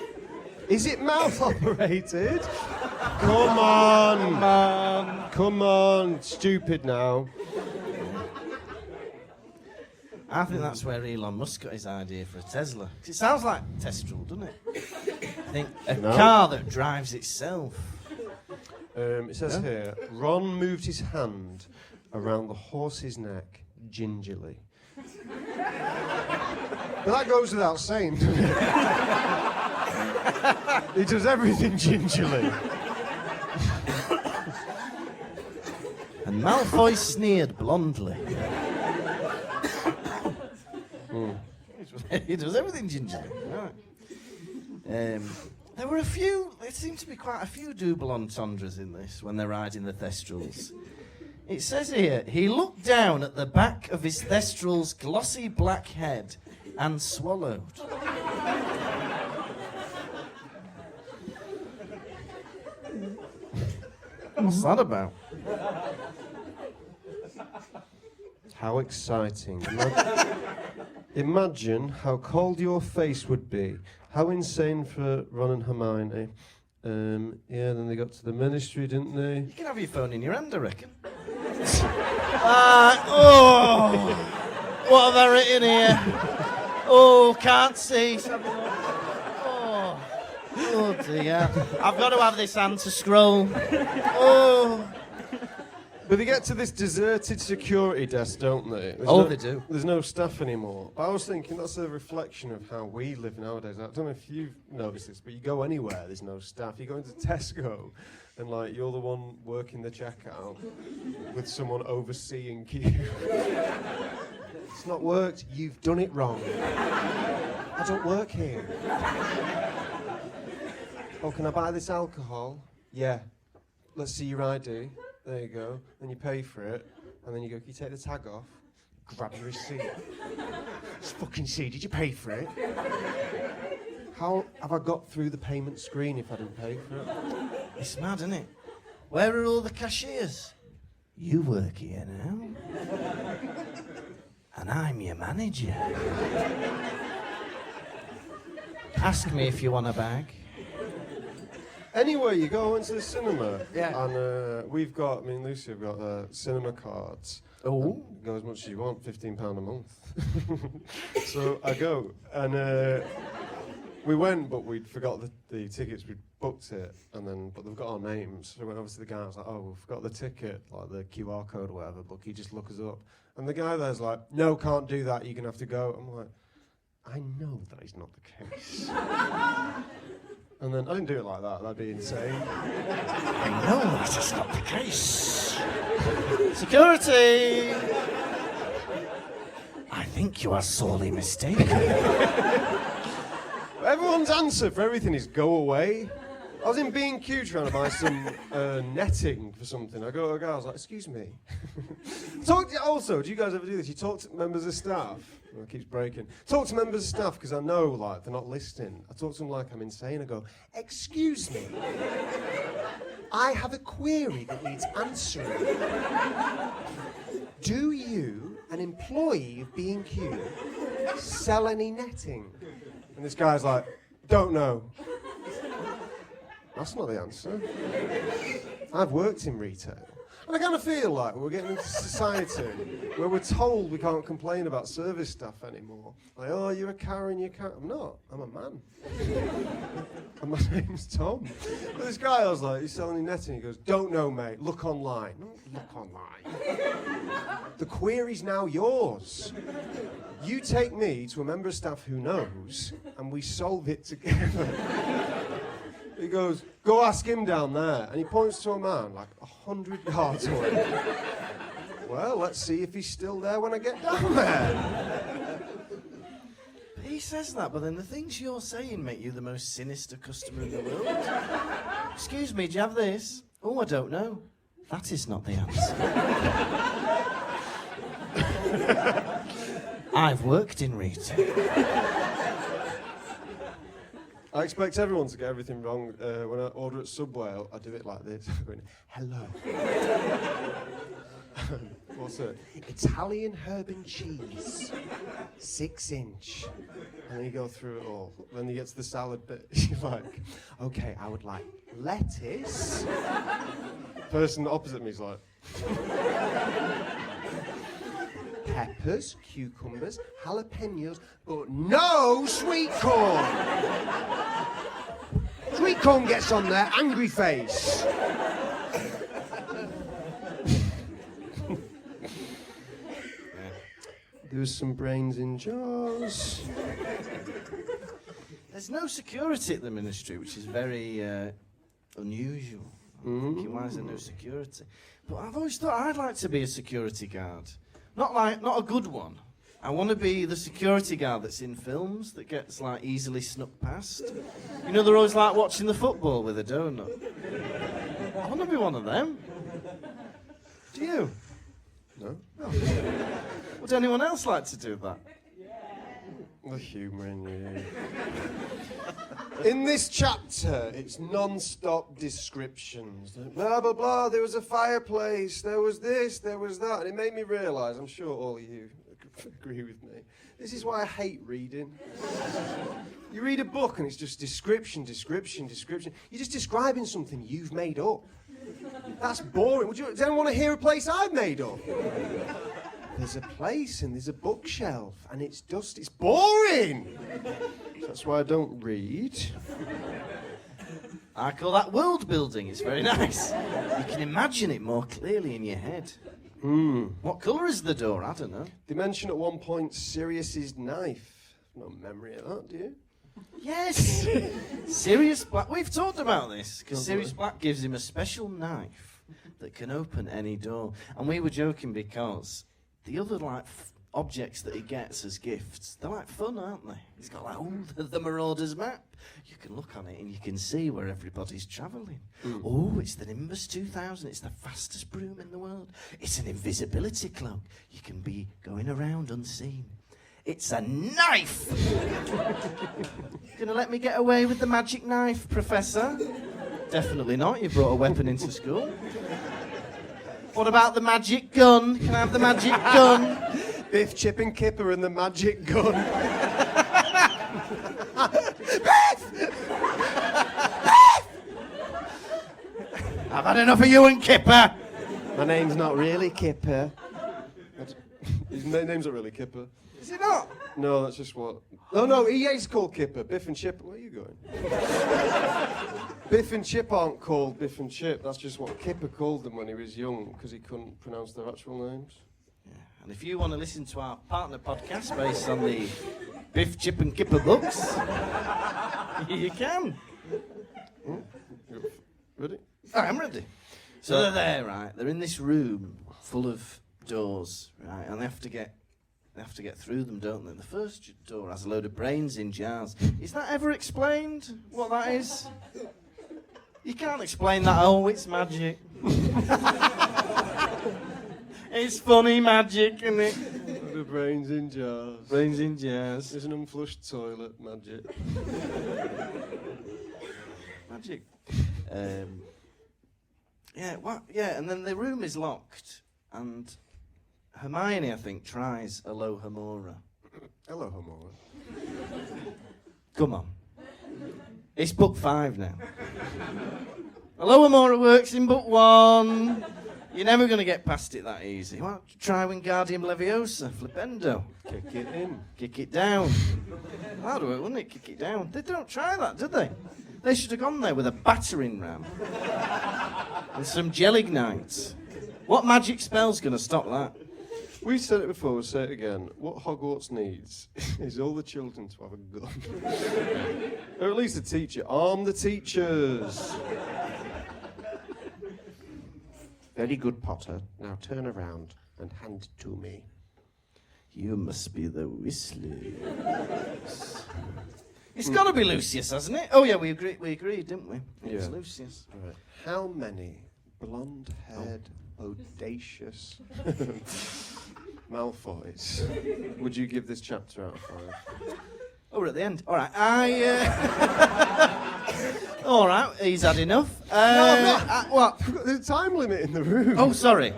Is it mouth operated? Come on. Come on. Stupid now.
I think that's where Elon Musk got his idea for a Tesla. 'Cause it sounds like Testral, doesn't it? I think a car that drives itself.
It says here, Ron moved his hand around the horse's neck gingerly. But that goes without saying, doesn't it? He does everything gingerly.
And Malfoy sneered blondly. He does everything gingerly. Right. There were there seemed to be quite a few double entendres in this when they're riding the Thestrals. It says here, he looked down at the back of his Thestral's glossy black head and swallowed. What's that about?
How exciting. Imagine how cold your face would be. How insane for Ron and Hermione. Yeah, then they got to the Ministry, didn't they?
You can have your phone in your hand, I reckon. What have I written here? Oh, can't see. Oh dear. I've got to have this hand to scroll. Oh.
But they get to this deserted security desk, don't they?
They do.
There's no staff anymore. But I was thinking that's a reflection of how we live nowadays. I don't know if you've noticed this, but you go anywhere, there's no staff. You go into Tesco, and like you're the one working the checkout with someone overseeing you. It's not worked. You've done it wrong. I don't work here. Oh, can I buy this alcohol? Yeah. Let's see your ID. There you go. Then you pay for it. And then you go, can you take the tag off? Grab your receipt. Just fucking see, did you pay for it? How have I got through the payment screen if I didn't pay for it?
It's mad, isn't it? Where are all the cashiers? You work here now. And I'm your manager. Ask me if you want a bag.
Anyway, you go into the cinema.
Yeah.
And me and Lucy have got cinema cards.
Oh.
Go as much as you want, £15 a month. So I go, and we went, but we'd forgot the tickets. We'd booked it, but they've got our names. So I went over to the guy. I was like, "Oh, we forgot the ticket, like the QR code or whatever." But can you just look us up? And the guy there's like, "No, can't do that. You're gonna have to go." I'm like, "I know that is not the case." And then I didn't do it like that. That'd be insane.
I know that is not the case. Security! I think you are sorely mistaken.
Everyone's answer for everything is go away. I was in B&Q trying to buy some netting for something. I go to a guy, I was like, excuse me. Also, do you guys ever do this? You talk to members of staff. Oh, it keeps breaking. Talk to members of staff because I know, like, they're not listening. I talk to them like I'm insane. I go, excuse me. I have a query that needs answering. Do you, an employee of B&Q, sell any netting? And this guy's like, don't know. That's not the answer. I've worked in retail. And I kind of feel like we're getting into society where we're told we can't complain about service stuff anymore. Like, oh, you're a Karen, you can't. I'm not. I'm a man. And my name's Tom. But this guy, I was like, he's selling netting. He goes, don't know, mate. Look online. No, look online. The query's now yours. You take me to a member of staff who knows, and we solve it together. He goes, go ask him down there. And he points to a man like 100 yards away. Well, let's see if he's still there when I get down there.
He says that, but then the things you're saying make you the most sinister customer in the world. Excuse me, do you have this? Oh, I don't know. That is not the answer. I've worked in retail.
I expect everyone to get everything wrong. When I order at Subway, I do it like this. Going, hello. What's it? Italian herb and cheese. 6-inch. And then you go through it all. Then you get to the salad bit. You're like, okay, I would like lettuce. Person opposite me is like... peppers, cucumbers, jalapenos, but no sweet corn. Sweet corn gets on there, angry face. There was some brains in jars.
There's no security at the ministry, which is very unusual. I'm thinking, why is there no security? But I've always thought I'd like to be a security guard. Not a good one. I want to be the security guard that's in films that gets like easily snuck past. You know, they're always like watching the football with a donut. I want to be one of them. Do you?
No.
Would anyone else like to do that?
The humour in you. In this chapter, it's non-stop descriptions. Blah, blah, blah, there was a fireplace, there was this, there was that. And it made me realise, I'm sure all of you agree with me, this is why I hate reading. You read a book and it's just description, description, description. You're just describing something you've made up. That's boring. Does anyone want to hear a place I've made up? There's a place and there's a bookshelf and it's dusty. It's boring. That's why I don't read.
I call that world building. It's very nice. You can imagine it more clearly in your head. What colour is the door? I don't know.
They mentioned at one point Sirius's knife. No memory of that, do you?
Yes! Sirius Black. We've talked about this, because Sirius Black gives him a special knife that can open any door. And we were joking because the other, objects that he gets as gifts, they're fun, aren't they? He's got the Marauder's map. You can look on it and you can see where everybody's travelling. Oh, it's the Nimbus 2000. It's the fastest broom in the world. It's an invisibility cloak. You can be going around unseen. It's a knife! Gonna let me get away with the magic knife, Professor? Definitely not. You brought a weapon into school. What about the magic gun? Can I have the magic gun?
Biff, Chip and Kipper and the magic gun.
I've had enough of you and Kipper.
My name's not really Kipper. His name's not really Kipper.
Is it not?
No, that's just what... No, he is called Kipper. Biff and Chip... Where are you going? Biff and Chip aren't called Biff and Chip. That's just what Kipper called them when he was young, because he couldn't pronounce their actual names.
Yeah. And if you want to listen to our partner podcast based on the Biff, Chip and Kipper books, you can.
Ready?
I'm ready. So they're there, right? They're in this room full of doors, right? And they have to get through them, don't they? The first door has a load of brains in jars. Is that ever explained, what that is? You can't explain that. Oh, it's magic. It's funny magic, isn't it?
The brains in jars.
Brains in jars.
There's an unflushed toilet, magic.
Magic. Yeah, and then the room is locked, and Hermione, I think, tries Alohomora.
Hello, Homora.
Come on. It's book 5 now. Alohomora works in book 1. You're never going to get past it that easy. Why don't you try Wingardium Leviosa, Flipendo?
Kick it in.
Kick it down. That'd work, wouldn't it? Kick it down. They don't try that, did they? They should have gone there with a battering ram. And some Jellignites. What magic spell's going to stop that?
We've said it before, we'll say it again. What Hogwarts needs is all the children to have a gun. Or at least a teacher. Arm the teachers. Very good, Potter. Now turn around and hand it to me.
You must be the Whistler. It's got to be Lucius, hasn't it? Oh, yeah, we agreed, didn't we? It's Lucius.
Right. How many blonde-haired, audacious Malfoys would you give this chapter out of 5?
Oh, we're at the end. All right, all right, he's had enough.
No, I'm not.
What?
There's a time limit in the room.
Oh, sorry.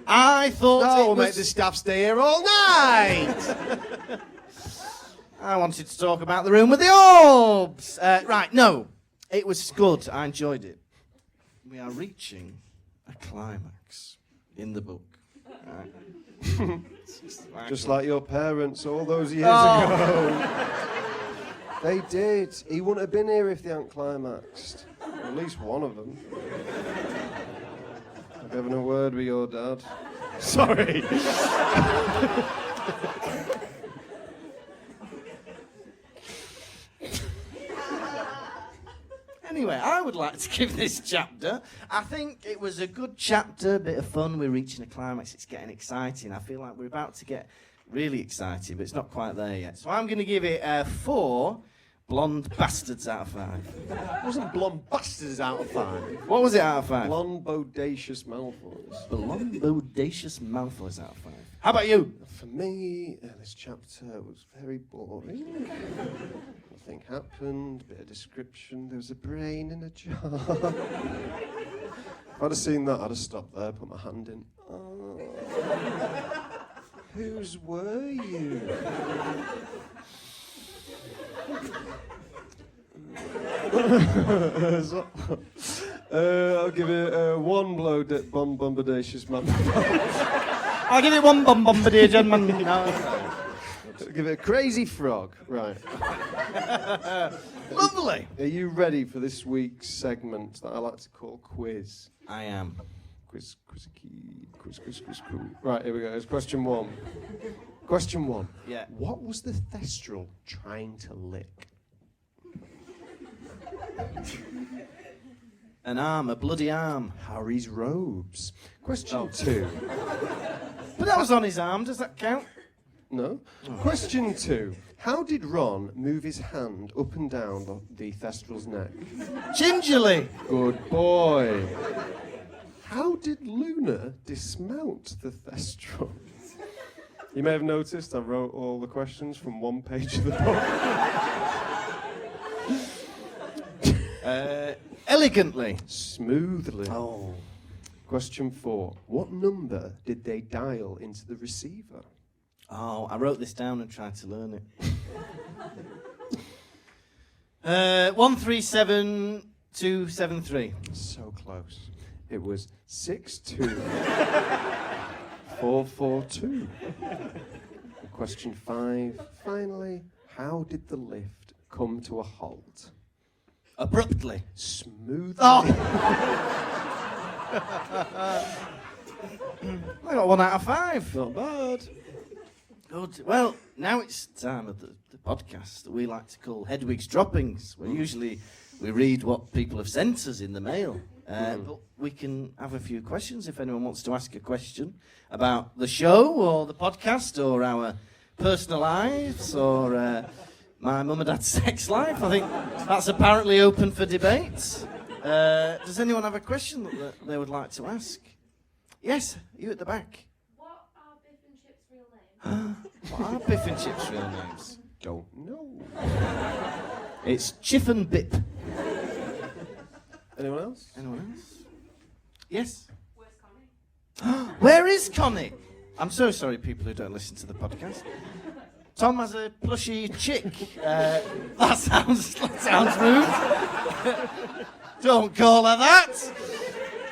I thought
No,
it
we'll
was...
make the staff stay here all night.
I wanted to talk about the room with the orbs. Right, no, it was good. I enjoyed it. We are reaching a climax in the book. Right.
Just like your parents all those years ago. They did. He wouldn't have been here if they hadn't climaxed. At least one of them. I'm having a word with your dad. Sorry.
Anyway, I would like to give this chapter. I think it was a good chapter, a bit of fun. We're reaching a climax. It's getting exciting. I feel like we're about to get really excited, but it's not quite there yet. So I'm going to give it 4 blonde bastards out of 5.
It wasn't blonde bastards out of 5.
What was it out of 5?
Blonde bodacious Malfoys.
Blonde bodacious Malfoys out of 5. How about you?
For me, this chapter was very boring. Nothing happened, bit of description, there was a brain in a jar. If I'd have seen that, I'd have stopped there, put my hand in. Oh. Whose were you? I'll give it one bombardacious man.
I'll give it one bombardier, gentlemen. No.
I'll give it a crazy frog. Right.
Lovely.
Are you ready for this week's segment that I like to call Quiz?
I am.
Quiz. Right, here we go. It's question one. Question one.
Yeah.
What was the Thestral trying to lick?
An arm, a bloody arm.
Harry's robes. Question two.
But that was on his arm, does that count?
No. Question two. How did Ron move his hand up and down the Thestral's neck?
Gingerly.
Good boy. How did Luna dismount the Thestral? You may have noticed I wrote all the questions from one page of the book.
Elegantly.
Smoothly.
Oh.
Question 4. What number did they dial into the receiver?
Oh, I wrote this down and tried to learn it. 137273.
So close. It was 62442. Question 5. Finally, how did the lift come to a halt?
Abruptly.
Smoothly.
Oh! I got 1 out of 5.
Not bad.
Good. Well, now it's time of the podcast that we like to call Hedwig's Droppings, where usually we read what people have sent us in the mail. But we can have a few questions if anyone wants to ask a question about the show or the podcast or our personal lives or my mum and dad's sex life. I think that's apparently open for debate. Does anyone have a question that they would like to ask? Yes, you at the back.
What are Biff and Chip's real names?
What are Biff and Chip's real names?
Don't know.
It's Chip and Bip.
Anyone else?
Anyone else? Yes?
Where's Connie?
Where is Connie? I'm so sorry, people who don't listen to the podcast. Tom has a plushy chick. That sounds rude. Don't call her that.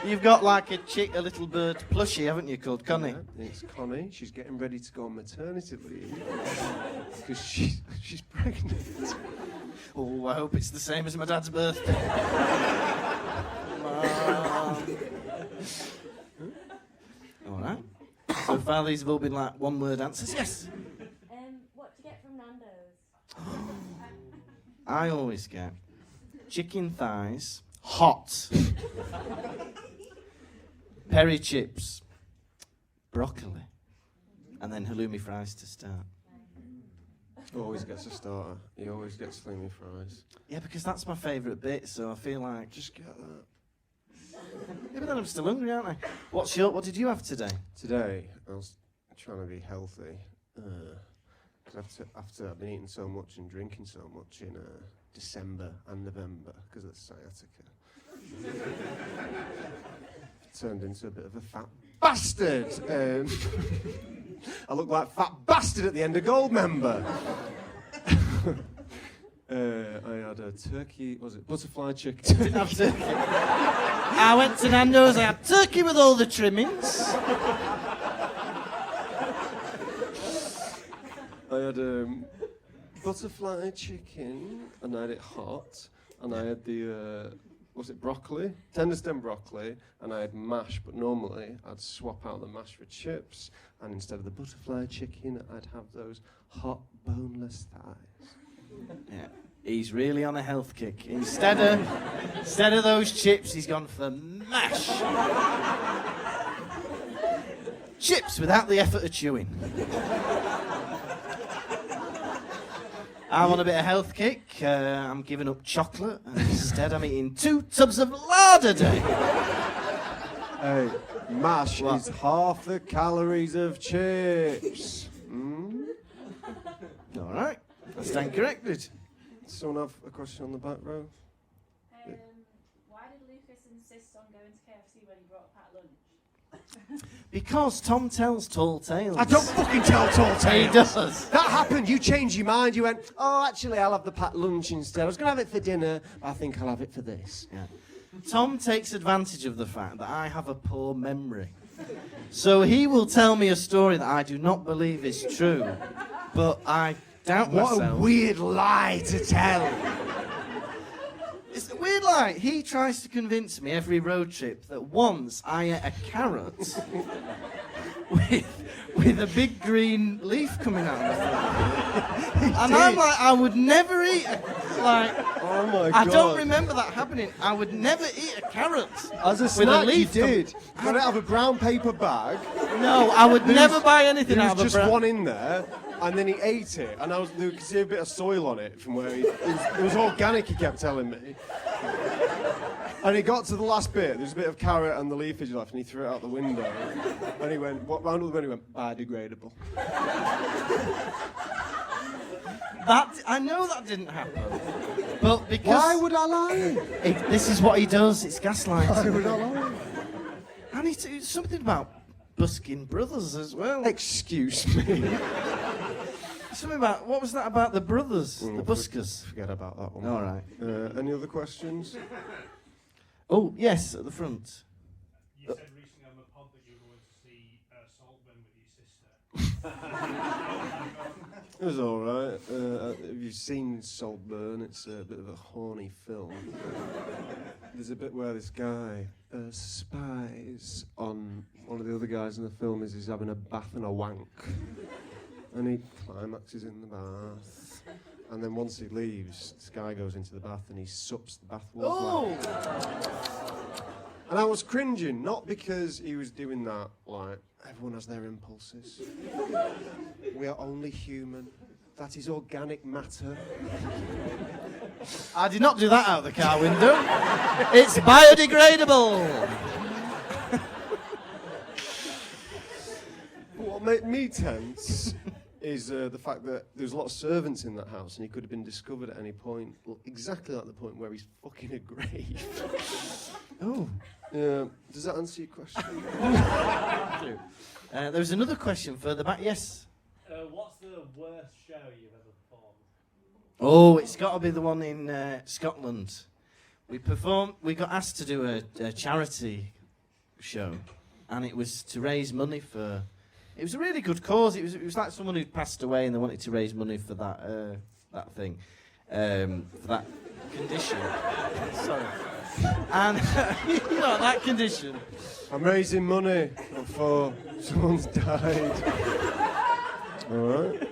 You've got like a little bird plushie, haven't you, called Connie?
Yeah, it's Connie. She's getting ready to go on maternity leave because she's pregnant.
Oh, I hope it's the same as my dad's birthday. All right. So far, these have all been like one-word answers. Yes.
What do you get from Nando's?
I always get chicken thighs, hot, peri chips, broccoli, and then halloumi fries to start.
Always gets a starter. He always gets halloumi fries.
Yeah, because that's my favourite bit, so I feel like...
Just get that.
Yeah, but then I'm still hungry, aren't I? What did you have today?
Today, I was trying to be healthy. Because after I've been eating so much and drinking so much in December and November, because of the sciatica, turned into a bit of a fat bastard. I look like fat bastard at the end of Goldmember. I had a turkey, was it butterfly chicken?
Didn't have turkey. I went to Nando's, I had turkey with all the trimmings.
I had butterfly chicken, and I had it hot, and I had the, was it broccoli? Tender stem broccoli, and I had mash, but normally I'd swap out the mash for chips, and instead of the butterfly chicken, I'd have those hot, boneless thighs.
Yeah, he's really on a health kick. Instead of those chips, he's gone for mash. Chips without the effort of chewing. I'm on a bit of health kick. I'm giving up chocolate, and instead I'm eating 2 tubs of lard a day.
Hey, mash is half the calories of chips.
All right, I stand corrected.
Someone have a question on the back row?
Why did Lukas insist on going to KFC when he brought a packed lunch?
Because Tom tells tall tales.
I don't fucking tell tall tales.
He does.
That happened. You changed your mind. You went, oh, actually, I'll have the packed lunch instead. I was going to have it for dinner, but I think I'll have it for this.
Yeah. Tom takes advantage of the fact that I have a poor memory. So he will tell me a story that I do not believe is true, but I doubt myself.
What a weird lie to tell.
It's a weird lie. He tries to convince me every road trip that once I ate a carrot with a big green leaf coming out of it. And I'm like, I would never eat
Oh my God.
I don't remember that happening. I would never eat a carrot.
As a
with
snack,
a leaf
you did. You got it out of a brown paper bag.
No, I would never buy anything
There
out
was
of a
just one in there, and then he ate it, and you could see a bit of soil on it from where it was organic, he kept telling me. And he got to the last bit, there's a bit of carrot and the leafage left, and he threw it out the window. And he went, round the window, he went, biodegradable.
I know that didn't happen. But because...
Why would I lie?
This is what he does, it's gaslighting.
Why would I lie?
And it's something about busking brothers as well.
Excuse me.
Something about, what was that about the brothers, the buskers?
Forget about that one.
All right.
Any other questions?
Oh, yes, at the front.
You said recently on the pod that you were going to see Saltburn with your sister.
It was alright. Have you seen Saltburn? It's a bit of a horny film. There's a bit where this guy spies on one of the other guys in the film as he's having a bath and a wank. And he climaxes in the bath. And then once he leaves, this guy goes into the bath and he sups the bath water.
Oh!
And I was cringing, not because he was doing that, like, everyone has their impulses. We are only human. That is organic matter.
I did not do that out of the car window. It's biodegradable.
What made me tense is the fact that there's a lot of servants in that house and he could have been discovered at any point, exactly at the point where he's fucking a grave.
Oh.
Does that answer your question?
There was another question further back. Yes.
What's the worst show you've ever performed?
Oh, it's got to be the one in Scotland. We got asked to do a charity show, and it was to raise money for... It was a really good cause. It was like someone who'd passed away and they wanted to raise money for that thing, for that condition. Sorry. And, you know, that condition.
I'm raising money before someone's died. Alright.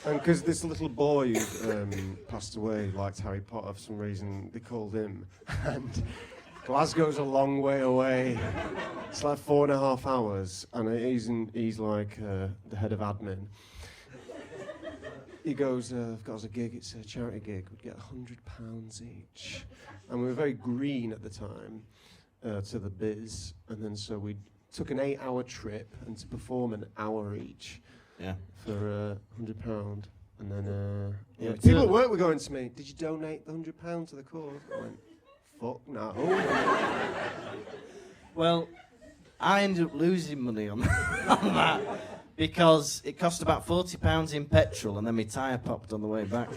And because this little boy who passed away liked Harry Potter for some reason, they called him. And Glasgow's a long way away. It's like 4.5 hours, and he's like the head of admin. He goes, I've got us a gig, it's a charity gig, we'd get £100 each. And we were very green at the time to the biz, and then so we took an 8-hour trip and to perform an hour each for £100. And then people at work were going to me, did you donate the £100 to the cause? I went, fuck no.
Well, I ended up losing money on that because it cost about £40 in petrol and then my tyre popped on the way back.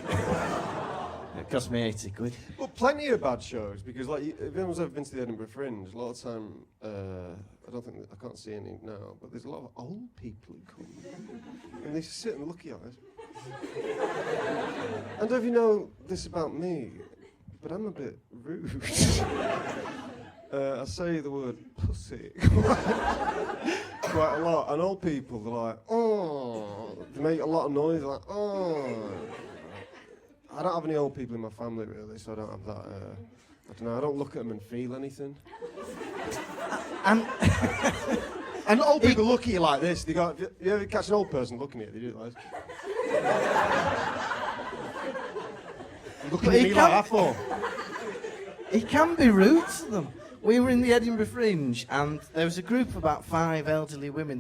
It cost me 80 quid.
Well, plenty of bad shows, because like, if anyone's ever been to the Edinburgh Fringe, a lot of time, I can't see any now, but there's a lot of old people who come. And they sit and look at you. And don't know if you know this about me, but I'm a bit rude. I say the word pussy quite a lot, and old people, they're like, oh, they make a lot of noise, like, oh. I don't have any old people in my family, really, so I don't have that, I don't know, I don't look at them and feel anything. And old people look at you like this, they go, you ever catch an old person looking at you, they do it like this. Looking at me like that for?
He can be rude to them. We were in the Edinburgh Fringe, and there was a group of about 5 elderly women.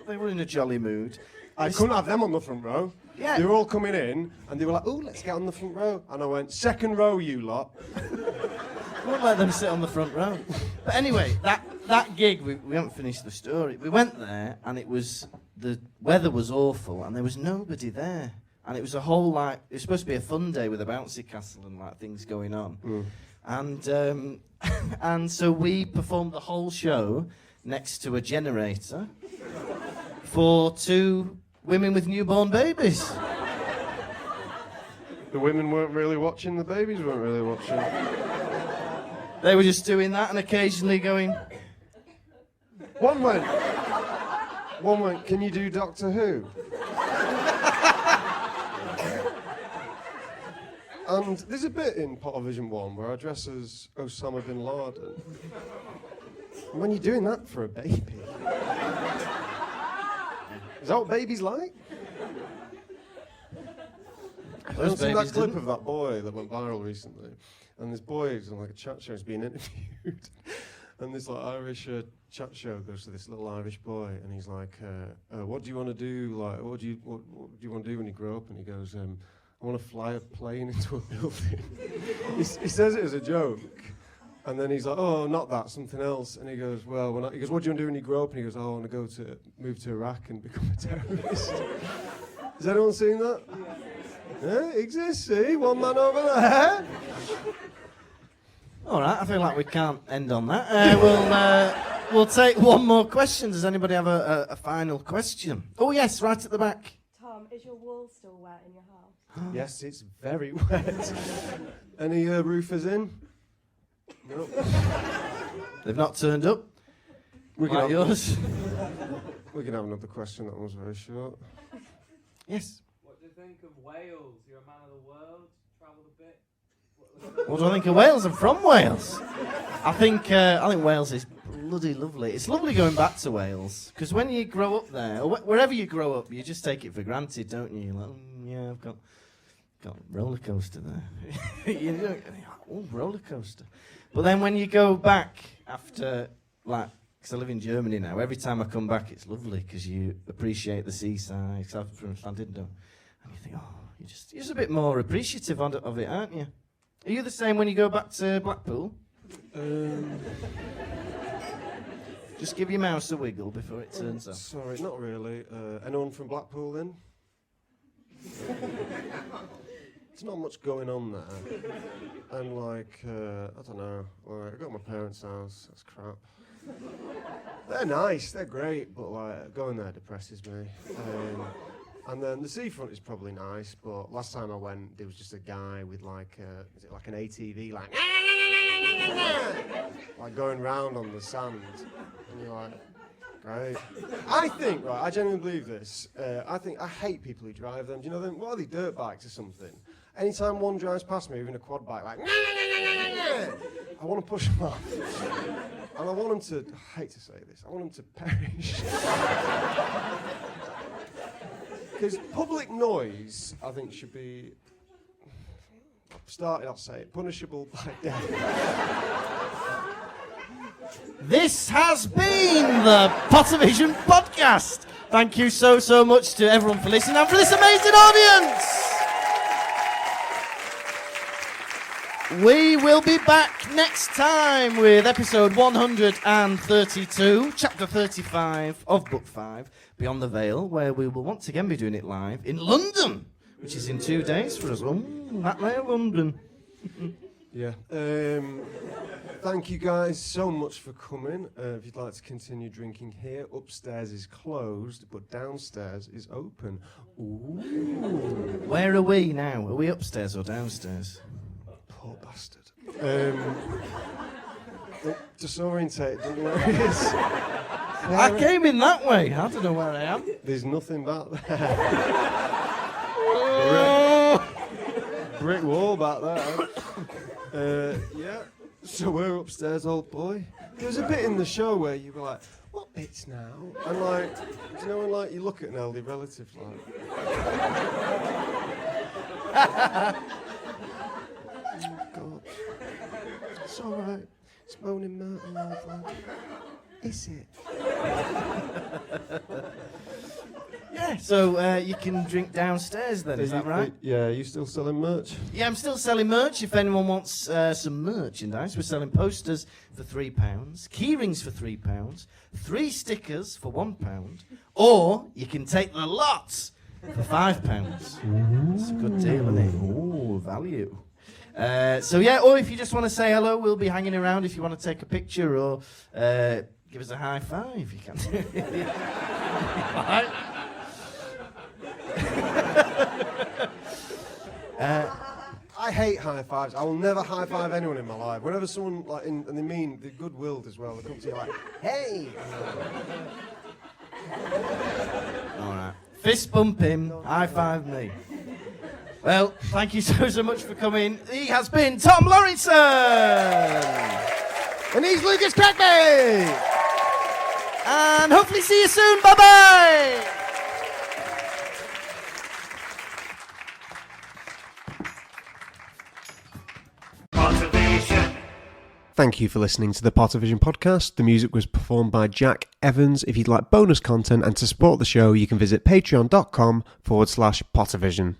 They were in a jolly mood.
I couldn't have them on the front row.
Yeah.
They were all coming in, and they were like, oh, let's get on the front row. And I went, second row, you lot.
I won't let them sit on the front row. But anyway, that gig, we haven't finished the story. We went there, and the weather was awful, and there was nobody there. And it was a whole, it was supposed to be a fun day with a bouncy castle and, things going on. And and so we performed the whole show next to a generator for 2 women with newborn babies.
The women weren't really watching, the babies weren't really watching.
They were just doing that and occasionally going,
One went, can you do Doctor Who? And there's a bit in Pottervision 1 where I dress as Osama bin Laden. And when you're doing that for a baby, is that what babies like? I've seen that clip of that boy that went viral recently, and this boy is on like a chat show, is being interviewed, and this like Irish chat show goes to this little Irish boy, and he's like, "What do you want to do? Like, what do you want to do when you grow up?" And he goes, "I want to fly a plane into a building." he says it as a joke, and then he's like, "Oh, not that, something else." And he goes, "Well, he goes, what do you want to do when you grow up?" And he goes, "Oh, I want to move to Iraq and become a terrorist." Has anyone seen that? Yeah, it exists, see? One man over there.
all right, I feel like we can't end on that. We'll take one more question. Does anybody have a final question? Oh, yes, right at the back.
Tom, is your wall still wet in your house?
Yes, it's very wet. Any roofers in? No.
They've not turned up.
We
Like
have
yours.
We can have another question. That was very short.
Yes.
What do you think of Wales? You're a man of the world, travelled a bit.
What do I think of Wales? I'm from Wales. I think Wales is bloody lovely. It's lovely going back to Wales because when you grow up there, or wherever you grow up, you just take it for granted, don't you? You're like, yeah, I've got a roller coaster there. You don't, oh, roller coaster. But then when you go back after, like, because I live in Germany now, every time I come back, it's lovely because you appreciate the seaside. Because I'm from Llandudno, and you think, oh, you're just a bit more appreciative of it, aren't you? Are you the same when you go back to Blackpool? Just give your mouse a wiggle before it turns off.
Sorry, not really. Anyone from Blackpool then? There's not much going on there. And like, I don't know, like, I got my parents' house, that's crap. They're nice, they're great, but like, going there depresses me. And then the seafront is probably nice, but last time I went, there was just a guy with like, is it like an ATV, like, like going round on the sand, and you're like, great. I think, right, I genuinely believe this. I hate people who drive them. Do you know them? What are they, dirt bikes or something? Anytime one drives past me, even a quad bike, like, I want to push them off. And I want them to, I hate to say this, I want them to perish. Because public noise, I think, should be, I'll say it, punishable by death.
This has been the Pottervision podcast. Thank you so much to everyone for listening and for this amazing audience. We will be back next time with episode 132, chapter 35 of book 5, Beyond the Veil, where we will once again be doing it live in London, which is in 2 days for us. That way, London.
Yeah. Thank you guys so much for coming. If you'd like to continue drinking here, upstairs is closed, but downstairs is open. Ooh.
Where are we now? Are we upstairs or downstairs?
Poor bastard. Disorientated, don't know where it is.
I came in that way. I don't know where I am.
There's nothing back there. Brick wall back there. Yeah. So we're upstairs, old boy. There was a bit in the show where you were like, what bits now? And like, do you know when like you look at an elderly relative like... God. It's alright. It's moaning Merton, old lad. Is it?
Yeah, so you can drink downstairs then, is that right?
Yeah, are you still selling merch?
Yeah, I'm still selling merch. If anyone wants some merchandise, we're selling posters for £3, key rings for £3, 3 stickers for £1, or you can take the lot for £5. It's a good deal, isn't it? Ooh, value. So yeah, or if you just want to say hello, we'll be hanging around if you want to take a picture or give us a high five. You can. Right.
I hate high fives. I will never high five anyone in my life. Whenever someone and they mean the good-willed as well, they come to you like, hey.
All right. Fist bump him, high five me. Well, thank you so much for coming. He has been Tom Lawrenson.
And he's Lukas Kirkby.
And hopefully see you soon. Bye-bye.
Pottervision.
Thank you for listening to the Pottervision podcast. The music was performed by Jack Evans. If you'd like bonus content and to support the show, you can visit patreon.com/Pottervision.